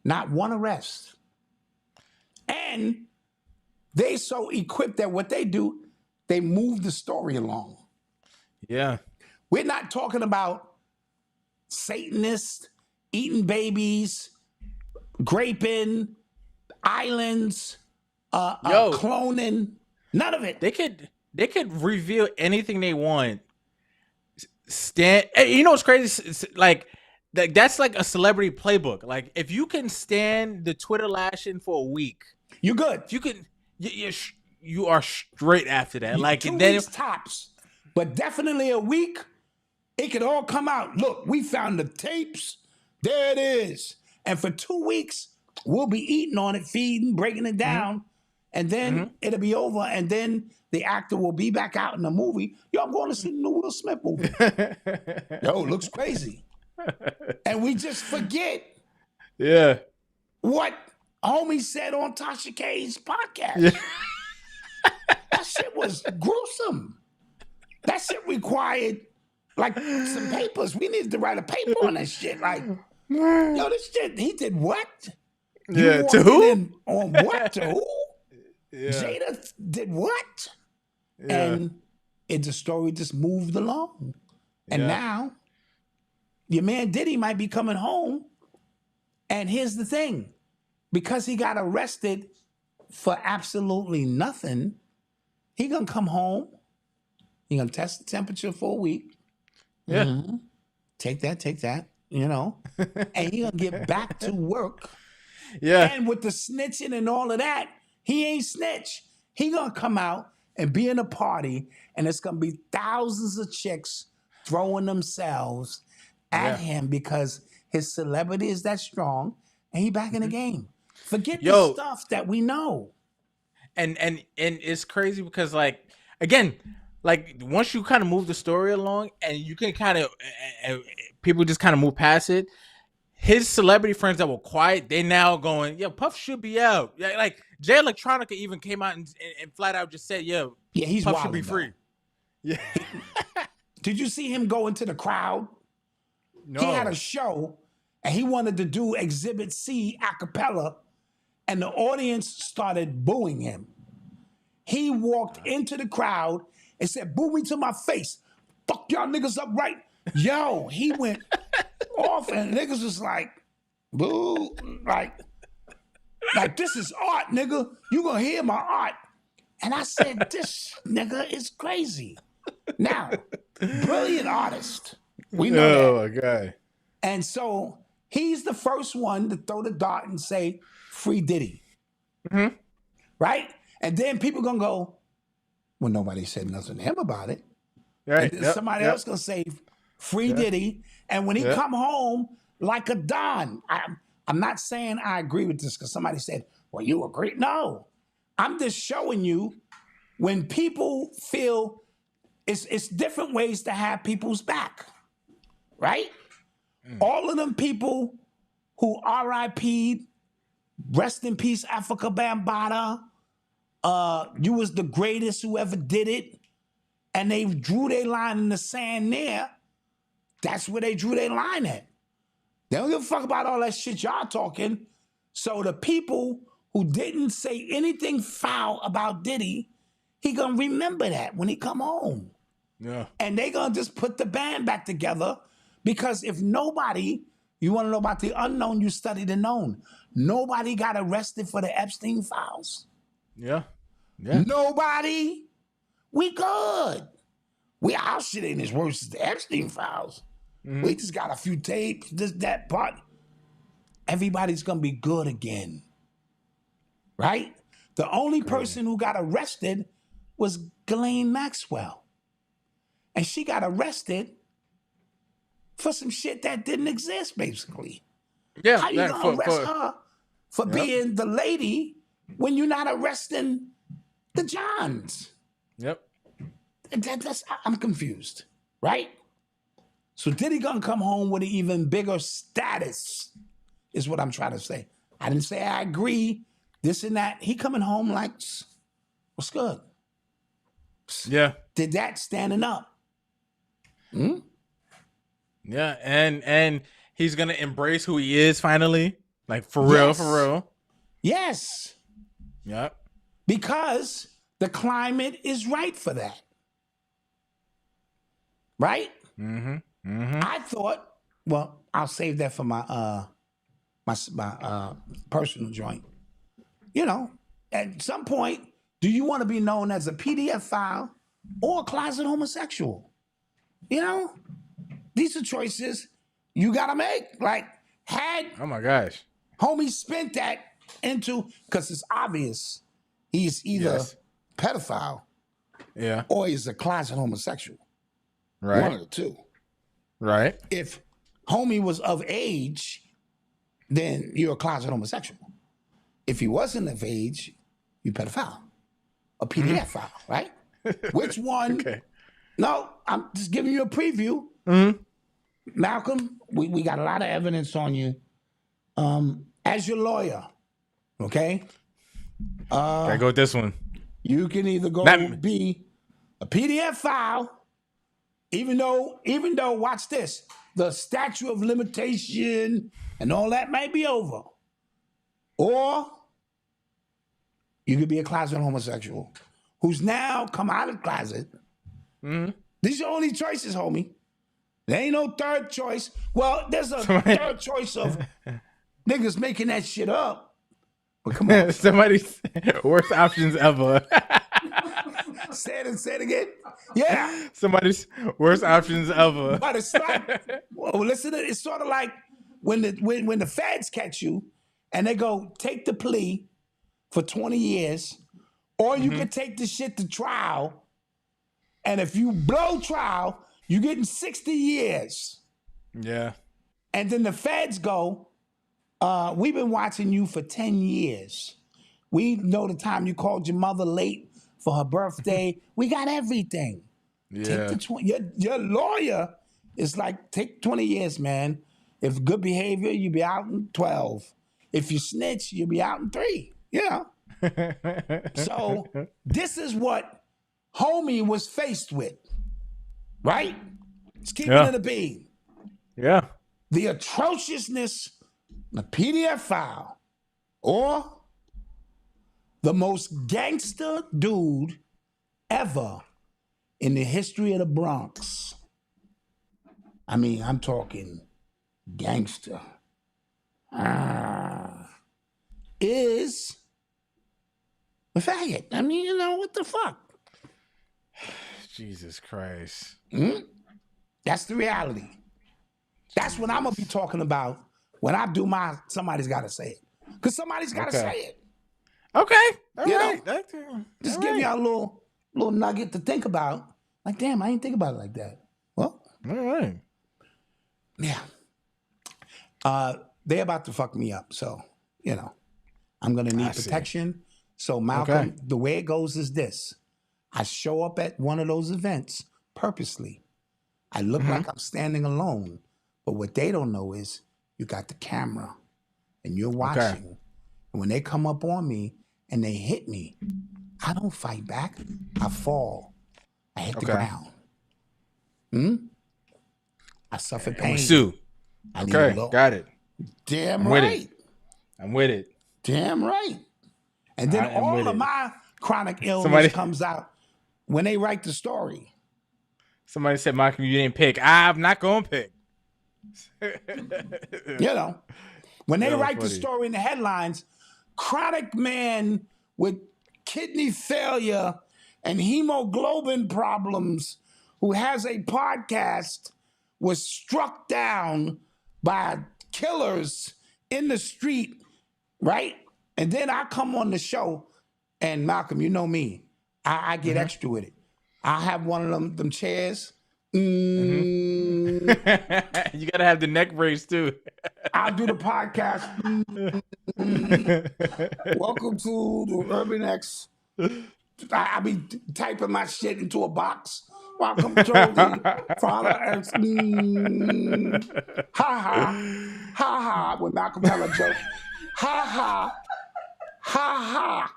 Not one arrest. And they so equipped that what they do, they move the story along. Yeah. We're not talking about Satanists eating babies, graping, islands, cloning. None of it. They could reveal anything they want. You know what's crazy? That's like a celebrity playbook. Like if you can stand the Twitter lashing for a week, you're good. If you can, you are straight after that. Like 2 then weeks tops, but definitely a week. It could all come out. Look, we found the tapes. There it is. And for 2 weeks, we'll be eating on it, feeding, breaking it down, and then it'll be over. And then the actor will be back out in the movie. Yo, I'm going to see the new Will Smith movie. Yo, it looks crazy. And we just forget what homie said on Tasha K's podcast. Yeah. That shit was gruesome. That shit required like some papers. We needed to write a paper on that shit. Like, yo, this shit, he did what? To who? On what? To who? Yeah. Jada did what? Yeah. And the story just moved along. And now your man Diddy might be coming home. And here's the thing. Because he got arrested for absolutely nothing, he gonna come home. He gonna test the temperature for a week. Yeah. Mm-hmm. Take that, you know. And he gonna get back to work. Yeah. And with the snitching and all of that, he ain't snitch. He gonna come out and be in a party, and it's gonna be thousands of chicks throwing themselves at him because his celebrity is that strong, and he back in the game. Forget the stuff that we know. And it's crazy because like again, like once you kind of move the story along and you can kind of people just kind of move past it. His celebrity friends that were quiet, they now going, yo, Puff should be out. Yeah, like Jay Electronica even came out and flat out just said, yo, he's Puff should be free. Yeah. Did you see him go into the crowd? No. He had a show and he wanted to do Exhibit C a cappella, and the audience started booing him. He walked into the crowd and said, boo me to my face. Fuck y'all niggas up right. Yo, he went off and niggas was like, boo, like this is art, nigga. You gonna hear my art. And I said, this nigga is crazy. Now, brilliant artist. We know that. Oh, my God. And so he's the first one to throw the dart and say, free Diddy. Mm-hmm. Right? And then people gonna go, well, nobody said nothing to him about it. Right. And then somebody else gonna say, free Diddy. And when he come home like a Don, I'm not saying I agree with this because somebody said, well, you agree? No. I'm just showing you when people feel it's different ways to have people's back, right? All of them people who RIP'd Rest in peace, Africa Bambaataa. You was the greatest who ever did it. And they drew their line in the sand there. That's where they drew their line at. They don't give a fuck about all that shit y'all talking. So the people who didn't say anything foul about Diddy, he gonna remember that when he come home. Yeah. And they gonna just put the band back together, because if nobody, you wanna know about the unknown, you study the known. Nobody got arrested for the Epstein files. Yeah. Yeah. Nobody. We good. Our shit ain't as worse as the Epstein files. We just got a few tapes, that part. Everybody's gonna be good again. Right? The only person who got arrested was Ghislaine Maxwell. And she got arrested for some shit that didn't exist, basically. Yeah. How you gonna arrest her for being the lady when you're not arresting the Johns? Yep. I'm confused, right? So Diddy gonna come home with an even bigger status, is what I'm trying to say. I didn't say I agree, this and that. He coming home like, what's good? Yeah. Did that standing up? Yeah, and he's gonna embrace who he is finally, like for real. Yes, Yep. because the climate is right for that. Right? I thought, well, I'll save that for my my personal joint. You know, at some point, do you want to be known as a PDF file or a closet homosexual? You know, these are choices you gotta make. Like, had Oh my gosh. homie spent that into, because it's obvious he's either pedophile Yeah. or he's a closet homosexual. Right. One of the two. Right. If homie was of age, then you're a closet homosexual. If he wasn't of age, you pedophile. A PDF file, right? Which one? Okay. No, I'm just giving you a preview. Malcolm, we got a lot of evidence on you. As your lawyer, okay? Gotta go with this one. You can either go be a PDF file, even though, watch this, the statute of limitation and all that might be over. Or you could be a closet homosexual who's now come out of the closet. These are your only choices, homie. There ain't no third choice. Well, there's a third choice of niggas making that shit up. But come on. Somebody's worst options ever. Say it again. Yeah. Somebody's worst options ever. But it's like, well, listen, it's sort of like when the feds catch you and they go, take the plea for 20 years, or you can take the shit to trial, and if you blow trial, you're getting 60 years. Yeah. And then the feds go, we've been watching you for 10 years. We know the time you called your mother late for her birthday. We got everything. Yeah. Take the your lawyer is like, take 20 years, man. If good behavior, you'll be out in 12. If you snitch, you'll be out in 3. Yeah. So this is what homie was faced with, right? Let's keep it in a beam. Yeah. The atrociousness, the PDF file, or the most gangster dude ever in the history of the Bronx. I mean, I'm talking gangster. Is a faggot. I mean, you know, what the fuck? Jesus Christ. That's the reality. That's what I'm gonna be talking about when I do my somebody's gotta say it. Because somebody's gotta say it. Okay. All You right. know, just give you a little nugget to think about. Like, damn, I ain't think about it like that. Well, All right. yeah. They're about to fuck me up, so, you know, I'm gonna need protection. So Malcolm, the way it goes is this. I show up at one of those events purposely. I look like I'm standing alone, but what they don't know is you got the camera and you're watching And when they come up on me and they hit me, I don't fight back. I fall. I hit the ground. I suffer And pain. we sue. I need a Okay, law. got it. Damn I'm with right. it. I'm with it. Damn right. And then I am all with of it. my chronic illness Somebody- comes out when they write the story. Somebody said, Malcom, you didn't pick. I'm not going to pick. You know, when they That was write the funny. story in the headlines, chronic man with kidney failure and hemoglobin problems who has a podcast was struck down by killers in the street, right? And then I come on the show, and Malcom, you know me, I get extra with it. I have one of them chairs. You got to have the neck brace, too. I'll do the podcast. Welcome to the Urban X. I be typing my shit into a box. Welcome to the Father X. Ha ha. Ha ha. When Malcom tell a joke. Ha ha. Ha ha.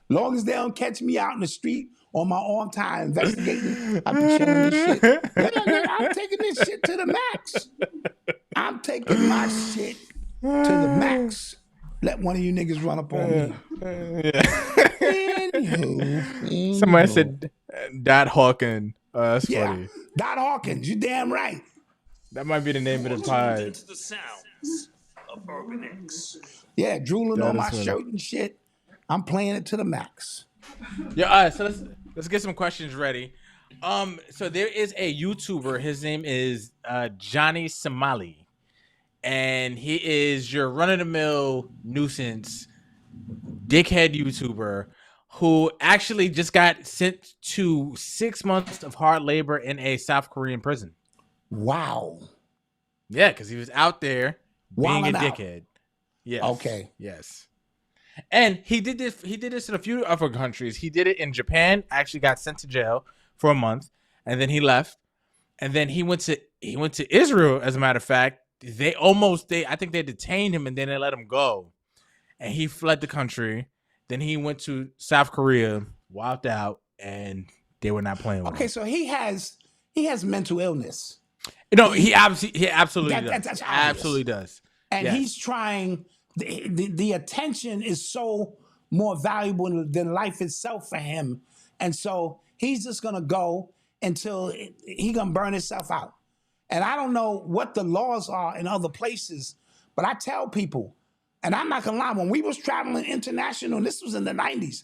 Long as they don't catch me out in the street on my own time investigating, I be chilling this shit. Yeah, I'm taking this shit to the max. I'm taking my shit to the max. Let one of you niggas run up on me. Anywho. Somebody said Dot Hawkins. That's Yeah, funny. Dot Hawkins, you damn right. That might be the name of the Tuned pod. into the sounds of Urban X. Yeah, drooling That on is my funny. shirt and shit. I'm playing it to the max. Yeah, all right, so let's get some questions ready. So there is a YouTuber. His name is Johnny Somali, and he is your run-of-the-mill nuisance dickhead YouTuber who actually just got sent to 6 months of hard labor in a South Korean prison. Wow. Yeah, because he was out there being a Wildin' out. dickhead. Yes. Okay. Yes. And he did this. He did this in a few other countries. He did it in Japan. Actually, got sent to jail for a month, and then he left. And then he went to Israel. As a matter of fact, I think they detained him and then they let him go. And he fled the country. Then he went to South Korea, walked out, and they were not playing with him. Okay, so he has mental illness. No, he absolutely does. That's obvious. Absolutely does. And Yes. he's trying, the attention is so more valuable than life itself for him. And so he's just going to go until he going to burn himself out. And I don't know what the laws are in other places, but I tell people, and I'm not going to lie, when we was traveling international, and this was in the 90s,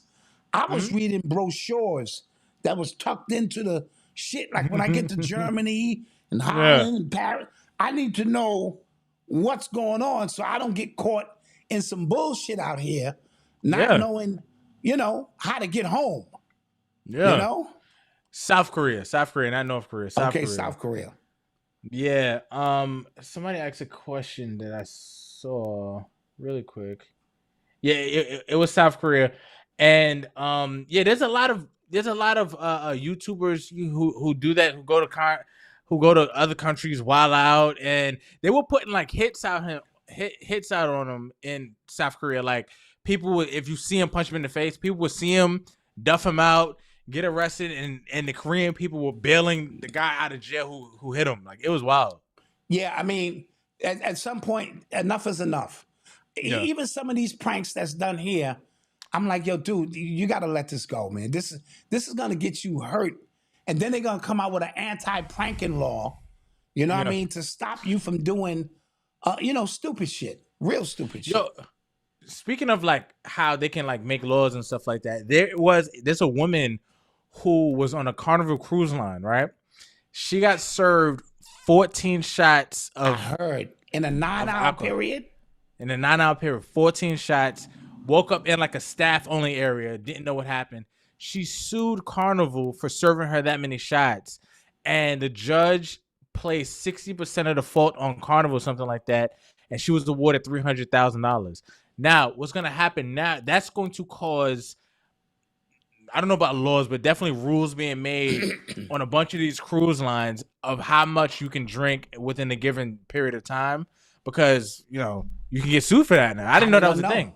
I was reading brochures that was tucked into the shit. Like when I get to Germany and Holland and Paris, I need to know what's going on so I don't get caught in some bullshit out here, not knowing, how to get home. Yeah. You know? South Korea, not North Korea. South Korea. South Korea. Yeah. Somebody asked a question that I saw really quick. Yeah, it was South Korea, and there's a lot of YouTubers who do that, who go to other countries while out, and they were putting like hits out on him in South Korea. Like people would, if you see him punch him in the face, people would see him, duff him out, get arrested, and the Korean people were bailing the guy out of jail who hit him. Like it was wild. Yeah, I mean, at some point, enough is enough. Yeah. Even some of these pranks that's done here, I'm like, yo, dude, you got to let this go, man. This is going to get you hurt. And then they're going to come out with an anti-pranking law, you know what I mean, to stop you from doing, stupid shit, real stupid shit. Yo, speaking of like how they can like make laws and stuff like that, there's a woman who was on a Carnival cruise line, right? She got served 14 shots I of heard in a 9-hour alcohol. period. In a 9-hour period, 14 shots, woke up in like a staff-only area, didn't know what happened. She sued Carnival for serving her that many shots, and the judge placed 60% of the fault on Carnival, something like that, and she was awarded $300,000. Now, what's going to happen now, that's going to cause, I don't know about laws, but definitely rules being made on a bunch of these cruise lines of how much you can drink within a given period of time. because you can get sued for that now. I didn't know that was a thing.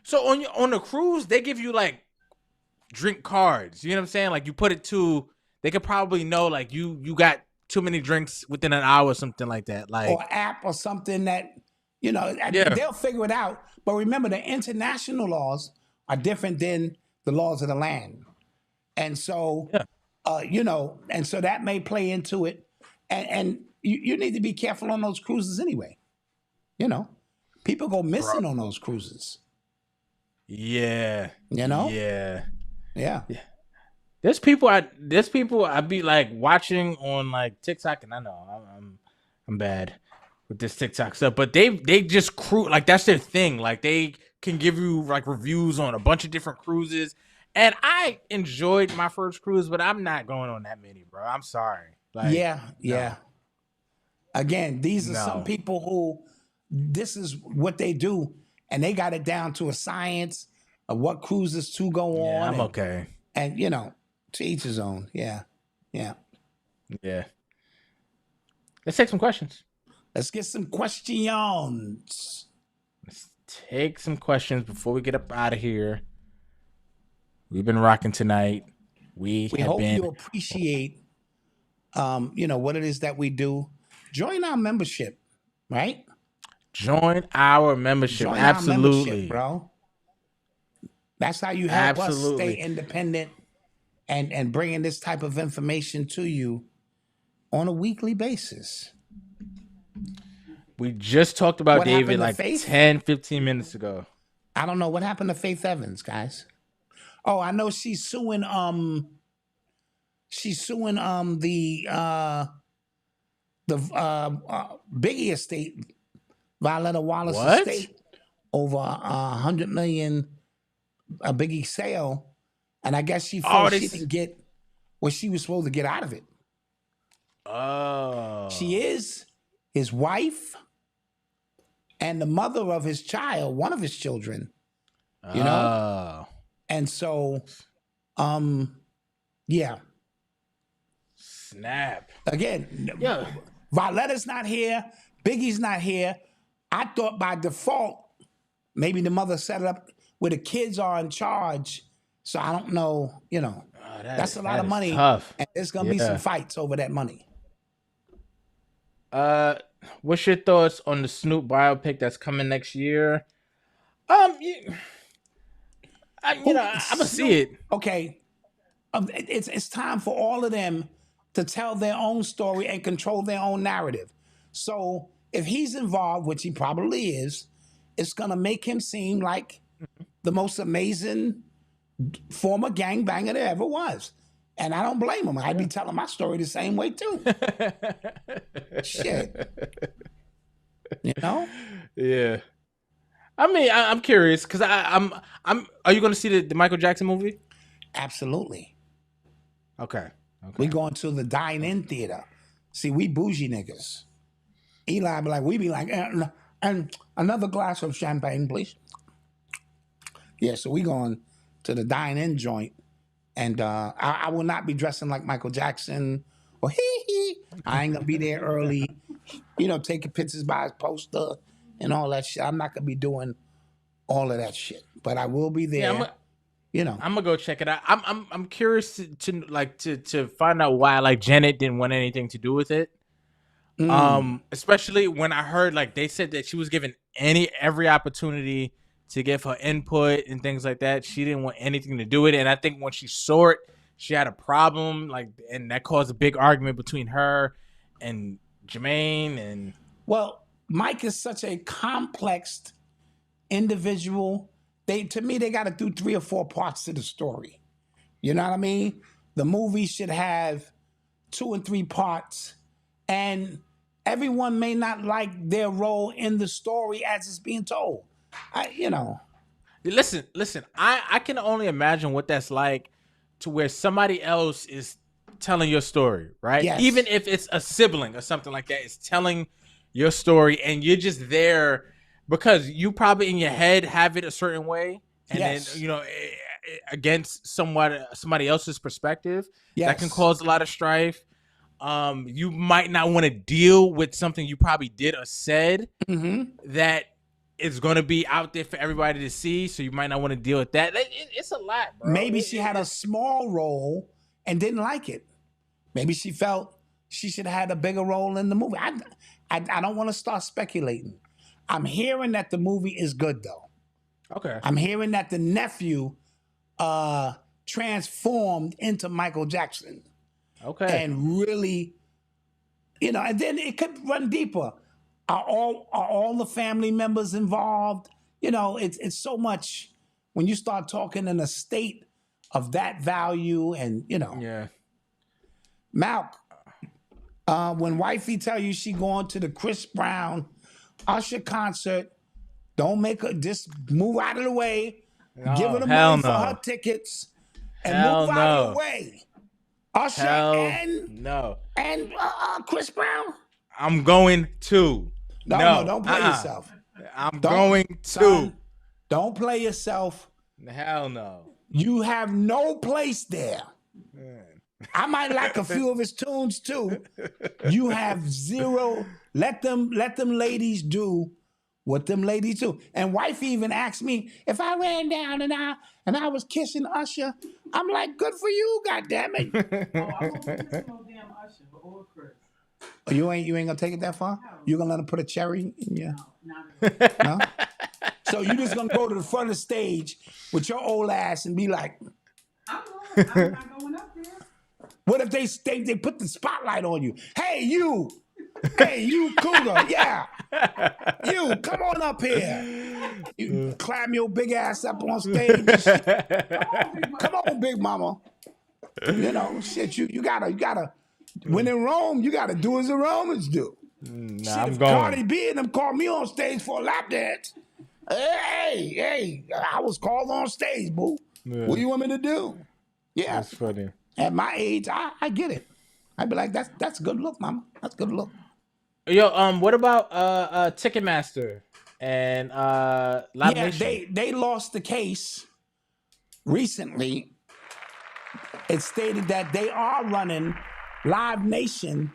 So on the cruise, they give you like drink cards. You know what I'm saying? Like you put it to, they could probably know like you got too many drinks within an hour or something like that. Like or app or something that they'll figure it out. But remember, the international laws are different than the laws of the land, and so and so that may play into it. And you need to be careful on those cruises anyway. People go missing on those cruises. Yeah. Yeah. There's people I be like watching on like TikTok, and I know I'm bad with this TikTok stuff, but they just cruise, like that's their thing. Like they can give you like reviews on a bunch of different cruises, and I enjoyed my first cruise, but I'm not going on that many, bro. I'm sorry. Like, yeah. Again, these are some people who this is what they do, and they got it down to a science of what cruises to go on. I'm okay. And to each his own. Yeah. Let's take some questions. Let's get some questions. Let's take some questions before we get up out of here. We've been rocking tonight. We hope you appreciate what it is that we do. Join our membership, right? Join our membership. Absolutely. Our membership, bro. That's how you help us stay independent and bringing this type of information to you on a weekly basis. We just talked about David like 10, 15 minutes ago. I don't know what happened to Faith Evans, guys. Oh, I know she's suing the Biggie estate, Violetta Wallace estate, over $100 million a Biggie sale, and I guess she felt she didn't get what she was supposed to get out of it. Oh, she is his wife and the mother of his child, one of his children. And so, snap again. Violetta's not here. Biggie's not here. I thought by default maybe the mother set it up where the kids are in charge. So I don't know, that's a lot of money. Tough. And there's going to be some fights over that money. What's your thoughts on the Snoop biopic that's coming next year? I'm gonna see it. Okay. It's time for all of them to tell their own story and control their own narrative. So if he's involved, which he probably is, it's going to make him seem like the most amazing former gangbanger there ever was. And I don't blame him. I'd be telling my story the same way too. Shit. Yeah. I mean, I'm curious because I'm. Are you going to see the Michael Jackson movie? Absolutely. Okay. We going to the dine-in theater. See, we bougie niggas. Eli be like, and another glass of champagne, please. Yeah, so we going to the dine-in joint, and I will not be dressing like Michael Jackson or hee. I ain't gonna be there early, taking pictures by his poster and all that shit. I'm not gonna be doing all of that shit, but I will be there. I'm gonna go check it out. I'm curious to find out why like Janet didn't want anything to do with it. Especially when I heard like they said that she was given every opportunity to give her input and things like that. She didn't want anything to do with it, and I think when she saw it, she had a problem, and that caused a big argument between her and Jermaine. And well, Mike is such a complex individual. To me, they got to do 3 or 4 parts to the story. You know what I mean? The movie should have 2 and 3 parts, and everyone may not like their role in the story as it's being told. Listen. I can only imagine what that's like to where somebody else is telling your story, right? Yes. Even if it's a sibling or something like that, it's telling your story, and you're just there because you probably in your head have it a certain way, and then against somebody else's perspective, that can cause a lot of strife. you might not want to deal with something you probably did or said that is going to be out there for everybody to see. So you might not want to deal with that. It's a lot, bro. Maybe she had a small role and didn't like it. Maybe she felt she should have had a bigger role in the movie. I don't want to start speculating. I'm hearing that the movie is good, though. Okay. I'm hearing that the nephew transformed into Michael Jackson. Okay. And really, and then it could run deeper. Are all the family members involved? It's so much when you start talking in a state of that value, and Yeah. Malc, when wifey tell you she going to the Chris Brown Usher concert, don't make her, just move out of the way, give her the money for her tickets, and move out of the way. Usher and Chris Brown. I'm going to. No, don't play yourself. I'm going to. Son, don't play yourself. Hell no. You have no place there. I might like a few of his tunes too. You have zero. Let them ladies do what them ladies do. And wife even asked me if I ran down and I was kissing Usher. I'm like, good for you, goddammit. Oh, you ain't gonna take it that far? You gonna let him put a cherry in you? No. So you just gonna go to the front of the stage with your old ass and be like, I'm not going up there. What if they put the spotlight on you? Hey, you cougar, yeah. You, come on up here. You climb your big ass up on stage. Come on, big mama. Shit, you gotta, when in Rome, you gotta do as the Romans do. Nah, shit, I'm if going. Cardi B and them called me on stage for a lap dance. Hey, I was called on stage, boo. Yeah. What do you want me to do? Yeah. That's funny. At my age, I get it. I'd be like, that's a good look, mama. That's a good look. Yo, what about Ticketmaster and Live Nation? Yeah, they lost the case recently. It stated that they are running Live Nation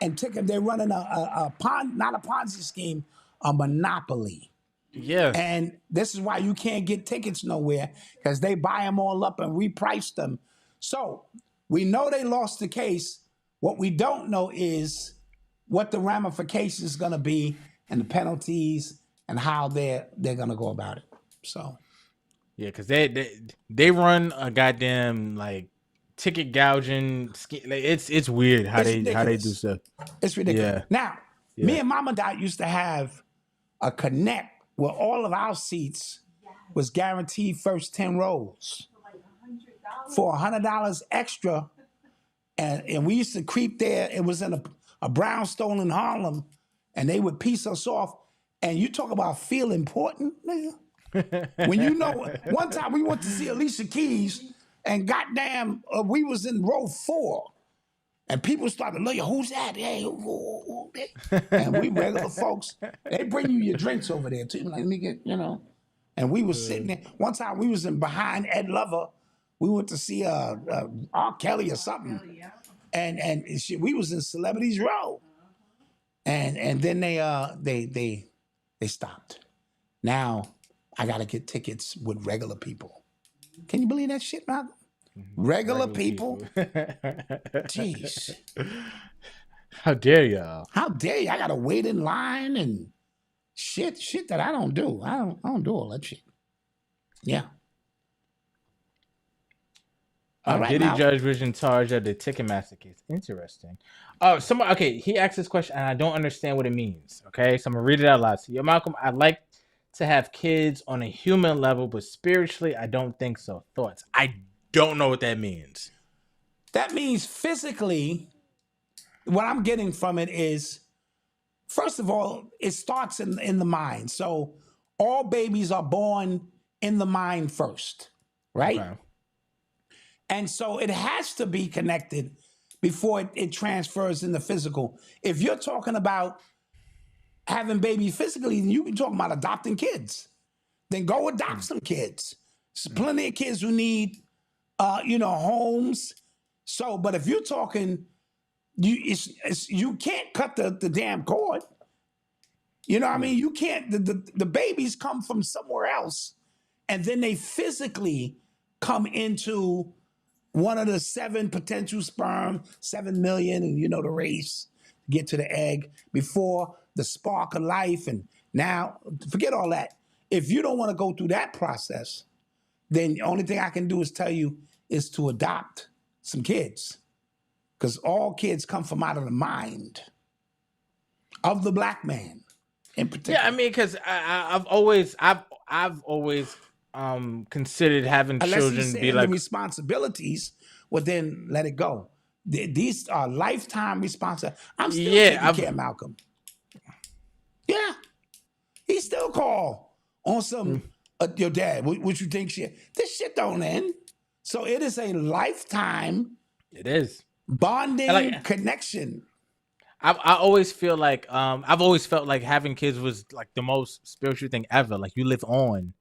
and Ticket. They're running not a Ponzi scheme, a monopoly. Yes. And this is why you can't get tickets nowhere, because they buy them all up and reprice them. So we know they lost the case. What we don't know is what the ramifications is going to be and the penalties and how they're going to go about it. So yeah, because they run a goddamn like ticket gouging scheme. Like, it's weird how they do stuff. It's ridiculous. Yeah. Now, me and Mama Dot used to have a connect where all of our seats was guaranteed first 10 rows for $100 extra. And we used to creep there. It was in a brownstone in Harlem, and they would piece us off. And you talk about feel important, nigga. When one time we went to see Alicia Keys, and goddamn, we was in row 4. And people started looking, who's that? Hey, who? And we regular folks, they bring you your drinks over there too. Like, let me get, And we was sitting there. One time we was in behind Ed Lover. We went to see R. Kelly or something. And we was in Celebrities Row. And then they stopped. Now I gotta get tickets with regular people. Can you believe that shit, Malcolm? Regular people. Jeez. How dare y'all? How dare you? I gotta wait in line and shit that I don't do. I don't do all that shit. Yeah. All right, Diddy now. Judge was in charge of the Ticketmaster case. Interesting. Okay, he asked this question and I don't understand what it means. Okay, so I'm gonna read it out loud. So, yo, Malcolm, I'd like to have kids on a human level, but spiritually, I don't think so. Thoughts? I don't know what that means. That means physically, what I'm getting from it is, first of all, it starts in the mind. So all babies are born in the mind first, right? Okay. And so it has to be connected before it transfers in the physical. If you're talking about having babies physically, then you can talk about adopting kids. Then go adopt some kids. There's plenty of kids who need, homes. So, but if you're talking you can't cut the damn cord. You know what I mean? You can't. The babies come from somewhere else, and then they physically come into one of the 7 potential sperm, 7 million, and you know the race, get to the egg before the spark of life. And now, forget all that. If you don't want to go through that process, then the only thing I can do is tell you is to adopt some kids. Because all kids come from out of the mind of the black man in particular. Yeah, I mean, because I've always considered having Unless children he's be saying like the responsibilities, well, then let it go. These are lifetime responsibilities. I'm still taking care of Malcolm. Yeah. He still call on some, your dad, what you think shit. This shit don't end. So it is a lifetime. It is. Bonding connection. I always feel like I've always felt like having kids was like the most spiritual thing ever. Like you live on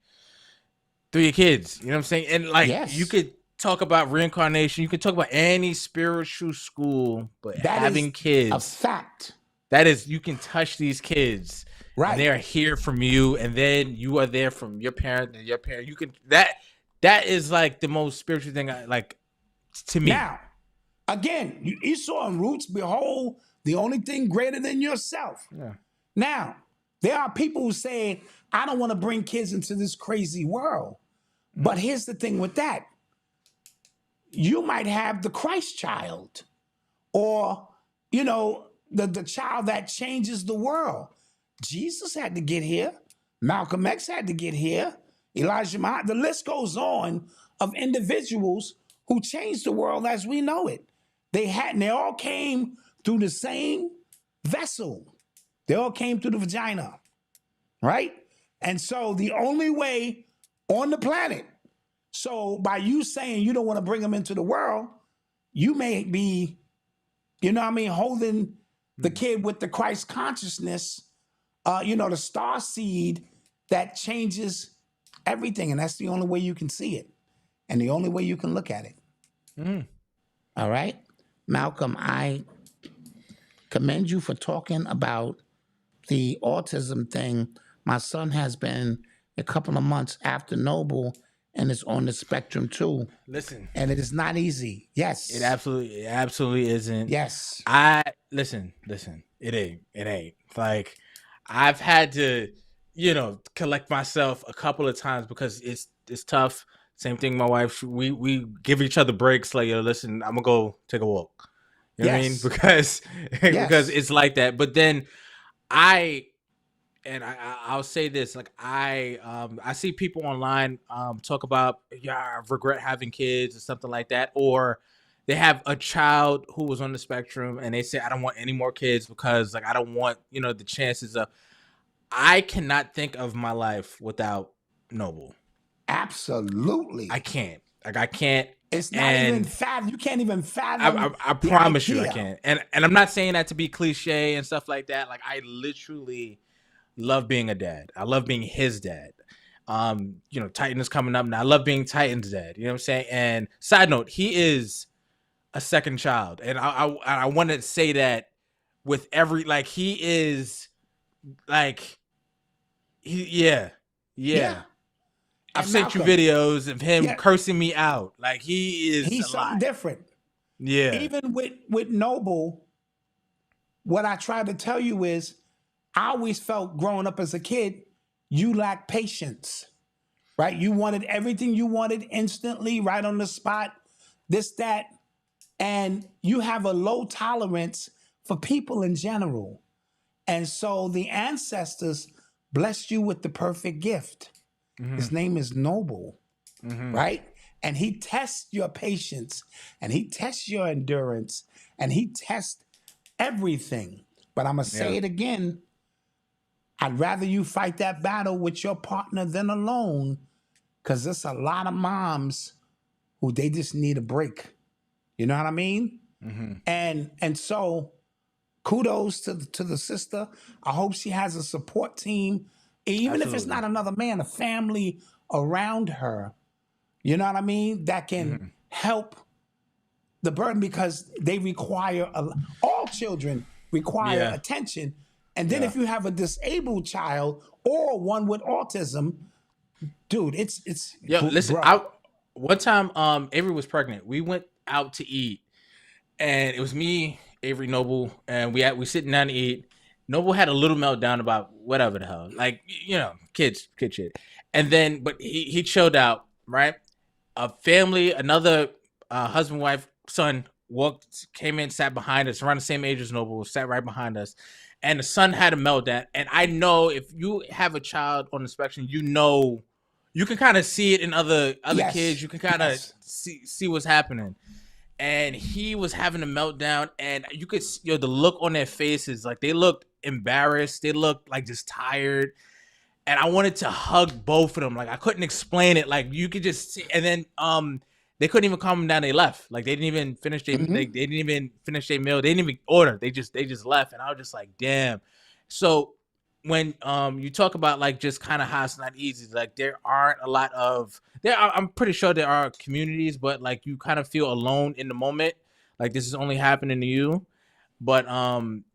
through your kids. You know what I'm saying? And like you could talk about reincarnation. You could talk about any spiritual school, but that having kids, a fact. That is, you can touch these kids. Right. They are here from you, and then you are there from your parent and your parent. You can that is like the most spiritual thing like to me. Now, again, Esau and Roots, behold, the only thing greater than yourself. Yeah. Now, there are people who say, I don't want to bring kids into this crazy world. But here's the thing with that. You might have the Christ child or, you know, the child that changes the world. Jesus had to get here. Malcolm X had to get here. Elijah Muhammad. The list goes on of individuals who changed the world as we know it. They all came through the same vessel. They all came through the vagina, right? And so the only way on the planet, so by you saying you don't want to bring them into the world, you may be, you know what I mean, holding the kid with the Christ consciousness, you know, the star seed that changes everything. And that's the only way you can see it. And the only way you can look at it. All right? Malcolm, I commend you for talking about the autism thing. My son has been a couple of months after Noble and is on the spectrum too. Listen. And it is not easy. Yes. It absolutely isn't. Yes. Listen, it ain't. Like, I've had to, you know, collect myself a couple of times because it's tough. Same thing, my wife, we give each other breaks. Like, yo, listen, I'm gonna go take a walk. You know what I mean? Because it's like that. But then I'll say this, like I see people online talk about, I regret having kids or something like that, or they have a child who was on the spectrum and they say, I don't want any more kids because like I don't want, you know, the chances of. I cannot think of my life without Noble. Absolutely. I can't. Like I can't. It's not even fathom. You can't even fathom. I promise you I can't. And I'm not saying that to be cliche and stuff like that. Like I literally love being a dad. I love being his dad. You know, Titan is coming up now. I love being Titan's dad. You know what I'm saying? And side note, he is a second child. And I want to say that with every, like, he is like, yeah. I've sent you videos of him cursing me out. Like he's something different. Yeah. Even with Noble, what I try to tell you is, I always felt growing up as a kid, you lacked patience, right? You wanted everything you wanted instantly, right on the spot, this, that, and you have a low tolerance for people in general. And so the ancestors blessed you with the perfect gift. Mm-hmm. His name is Noble, right? And he tests your patience, and he tests your endurance, and he tests everything. But I'm going to say it again. I'd rather you fight that battle with your partner than alone, because there's a lot of moms who they just need a break. You know what I mean? Mm-hmm. And so kudos to the sister. I hope she has a support team, even if it's not another man, a family around her. You know what I mean? That can help the burden because they require all children require Yeah. attention. And then Yeah. if you have a disabled child or one with autism, dude, it's Yo, listen, bro. one time Avery was pregnant. We went out to eat, and it was me, Avery, Noble, and we sitting down to eat. Noble had a little meltdown about whatever the hell, like, you know, kid shit. And then, but he chilled out, right? A family, another husband, wife, son came in, sat behind us, around the same age as Noble, sat right behind us, and the son had a meltdown. And I know if you have a child on the spectrum, you know, you can kind of see it in other Yes. kids. You can kind of Yes. see what's happening. And he was having a meltdown, and you could see, the look on their faces, like they looked embarrassed, they looked like just tired. And I wanted to hug both of them. Like I couldn't explain it. Like you could just see. And then they couldn't even calm them down. They left. Like they didn't even finish their they didn't even finish their meal. They didn't even order. They just left. And I was just like, damn. So when you talk about like just kind of how it's not easy, like there aren't a lot of I'm pretty sure there are communities, but like you kind of feel alone in the moment. Like this is only happening to you. But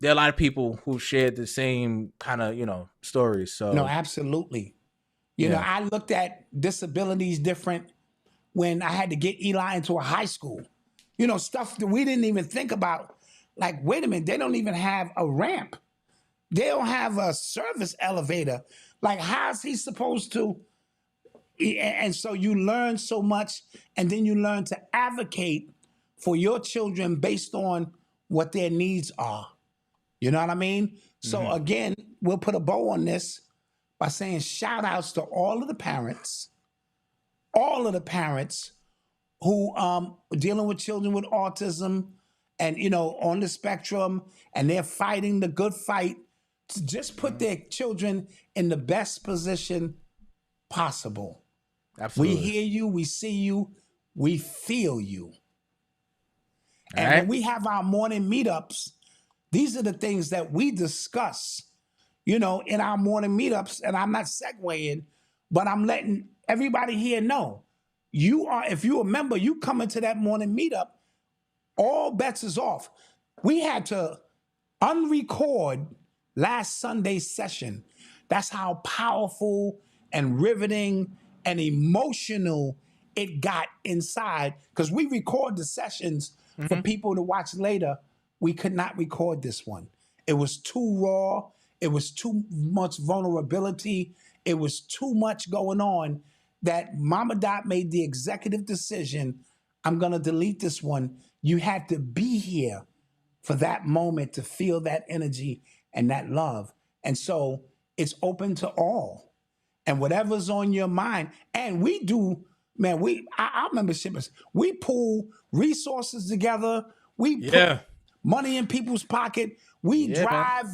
there are a lot of people who shared the same kind of, stories. So No, absolutely. You know, I looked at disabilities different when I had to get Eli into a high school. You know, stuff that we didn't even think about. Like, wait a minute, they don't even have a ramp. They don't have a service elevator. Like, how's he supposed to? And so you learn so much, and then you learn to advocate for your children based on what their needs are. You know what I mean? So again, we'll put a bow on this by saying shout outs to all of the parents who are dealing with children with autism and, on the spectrum, and they're fighting the good fight to just put their children in the best position possible. absolutely. We hear you, we see you, we feel you. All And right. when we have our morning meetups, these are the things that we discuss, in our morning meetups. And I'm not segueing, but I'm letting everybody here know. If you're a member, you come into that morning meetup, all bets is off. We had to unrecord last Sunday's session. That's how powerful and riveting and emotional it got inside, because we record the sessions for people to watch later. We could not record this one. It was too raw. It was too much vulnerability. It was too much going on that Mama Dot made the executive decision. I'm going to delete this one. You had to be here for that moment to feel that energy and that love. And so it's open to all. And whatever's on your mind. And we do, man, our membership is, we pull resources together. We put money in people's pocket. We drive,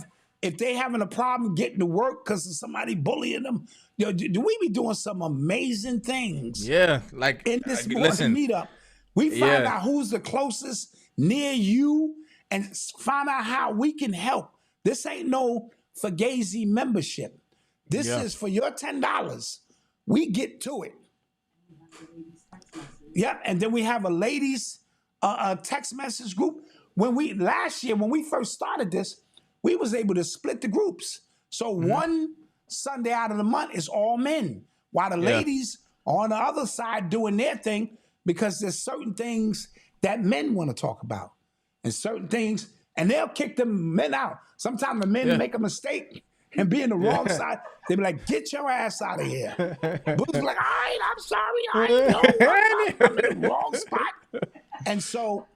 if they having a problem getting to work because of somebody bullying them. Do we be doing some amazing things? Yeah, like In this morning meetup, we find out who's the closest near you and find out how we can help. This ain't no Fugazi membership. This is for your $10. We get to it. Yeah, and then we have a ladies text message group. Last year when we first started this, we was able to split the groups. So one Sunday out of the month is all men, while the ladies are on the other side doing their thing, because there's certain things that men want to talk about and certain things, and they'll kick the men out. Sometimes the men make a mistake and be in the wrong side. They be like, get your ass out of here. Boo's like, all right, I'm sorry. I know I'm in the wrong spot. And so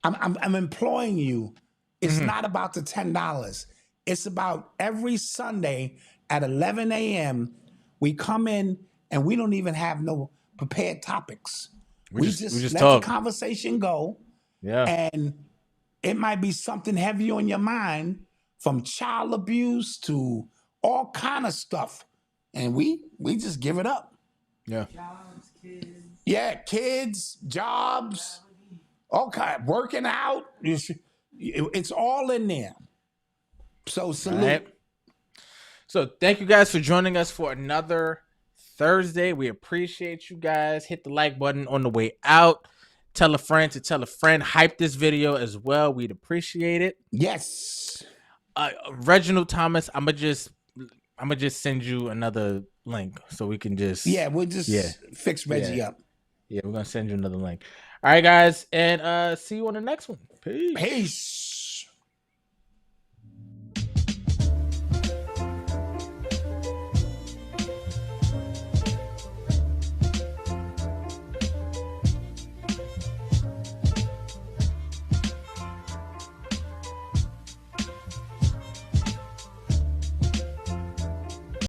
I'm imploring you, it's not about the $10. It's about every Sunday at 11 a.m., we come in and we don't even have no prepared topics. We just let talk. the conversation go. Yeah. And it might be something heavy on your mind, from child abuse to all kind of stuff. And we just give it up. Yeah. Jobs, kids. Yeah, kids, jobs, all kind, working out. It's all in there. So salute. Right. So thank you guys for joining us for another Thursday. We appreciate you guys. Hit the like button on the way out. Tell a friend to tell a friend. Hype this video as well. We'd appreciate it. Yes. Reginald Thomas, I'm gonna just send you another link so we can just We'll just fix Reggie up. Yeah, we're gonna send you another link. All right, guys, and see you on the next one. Peace. Peace.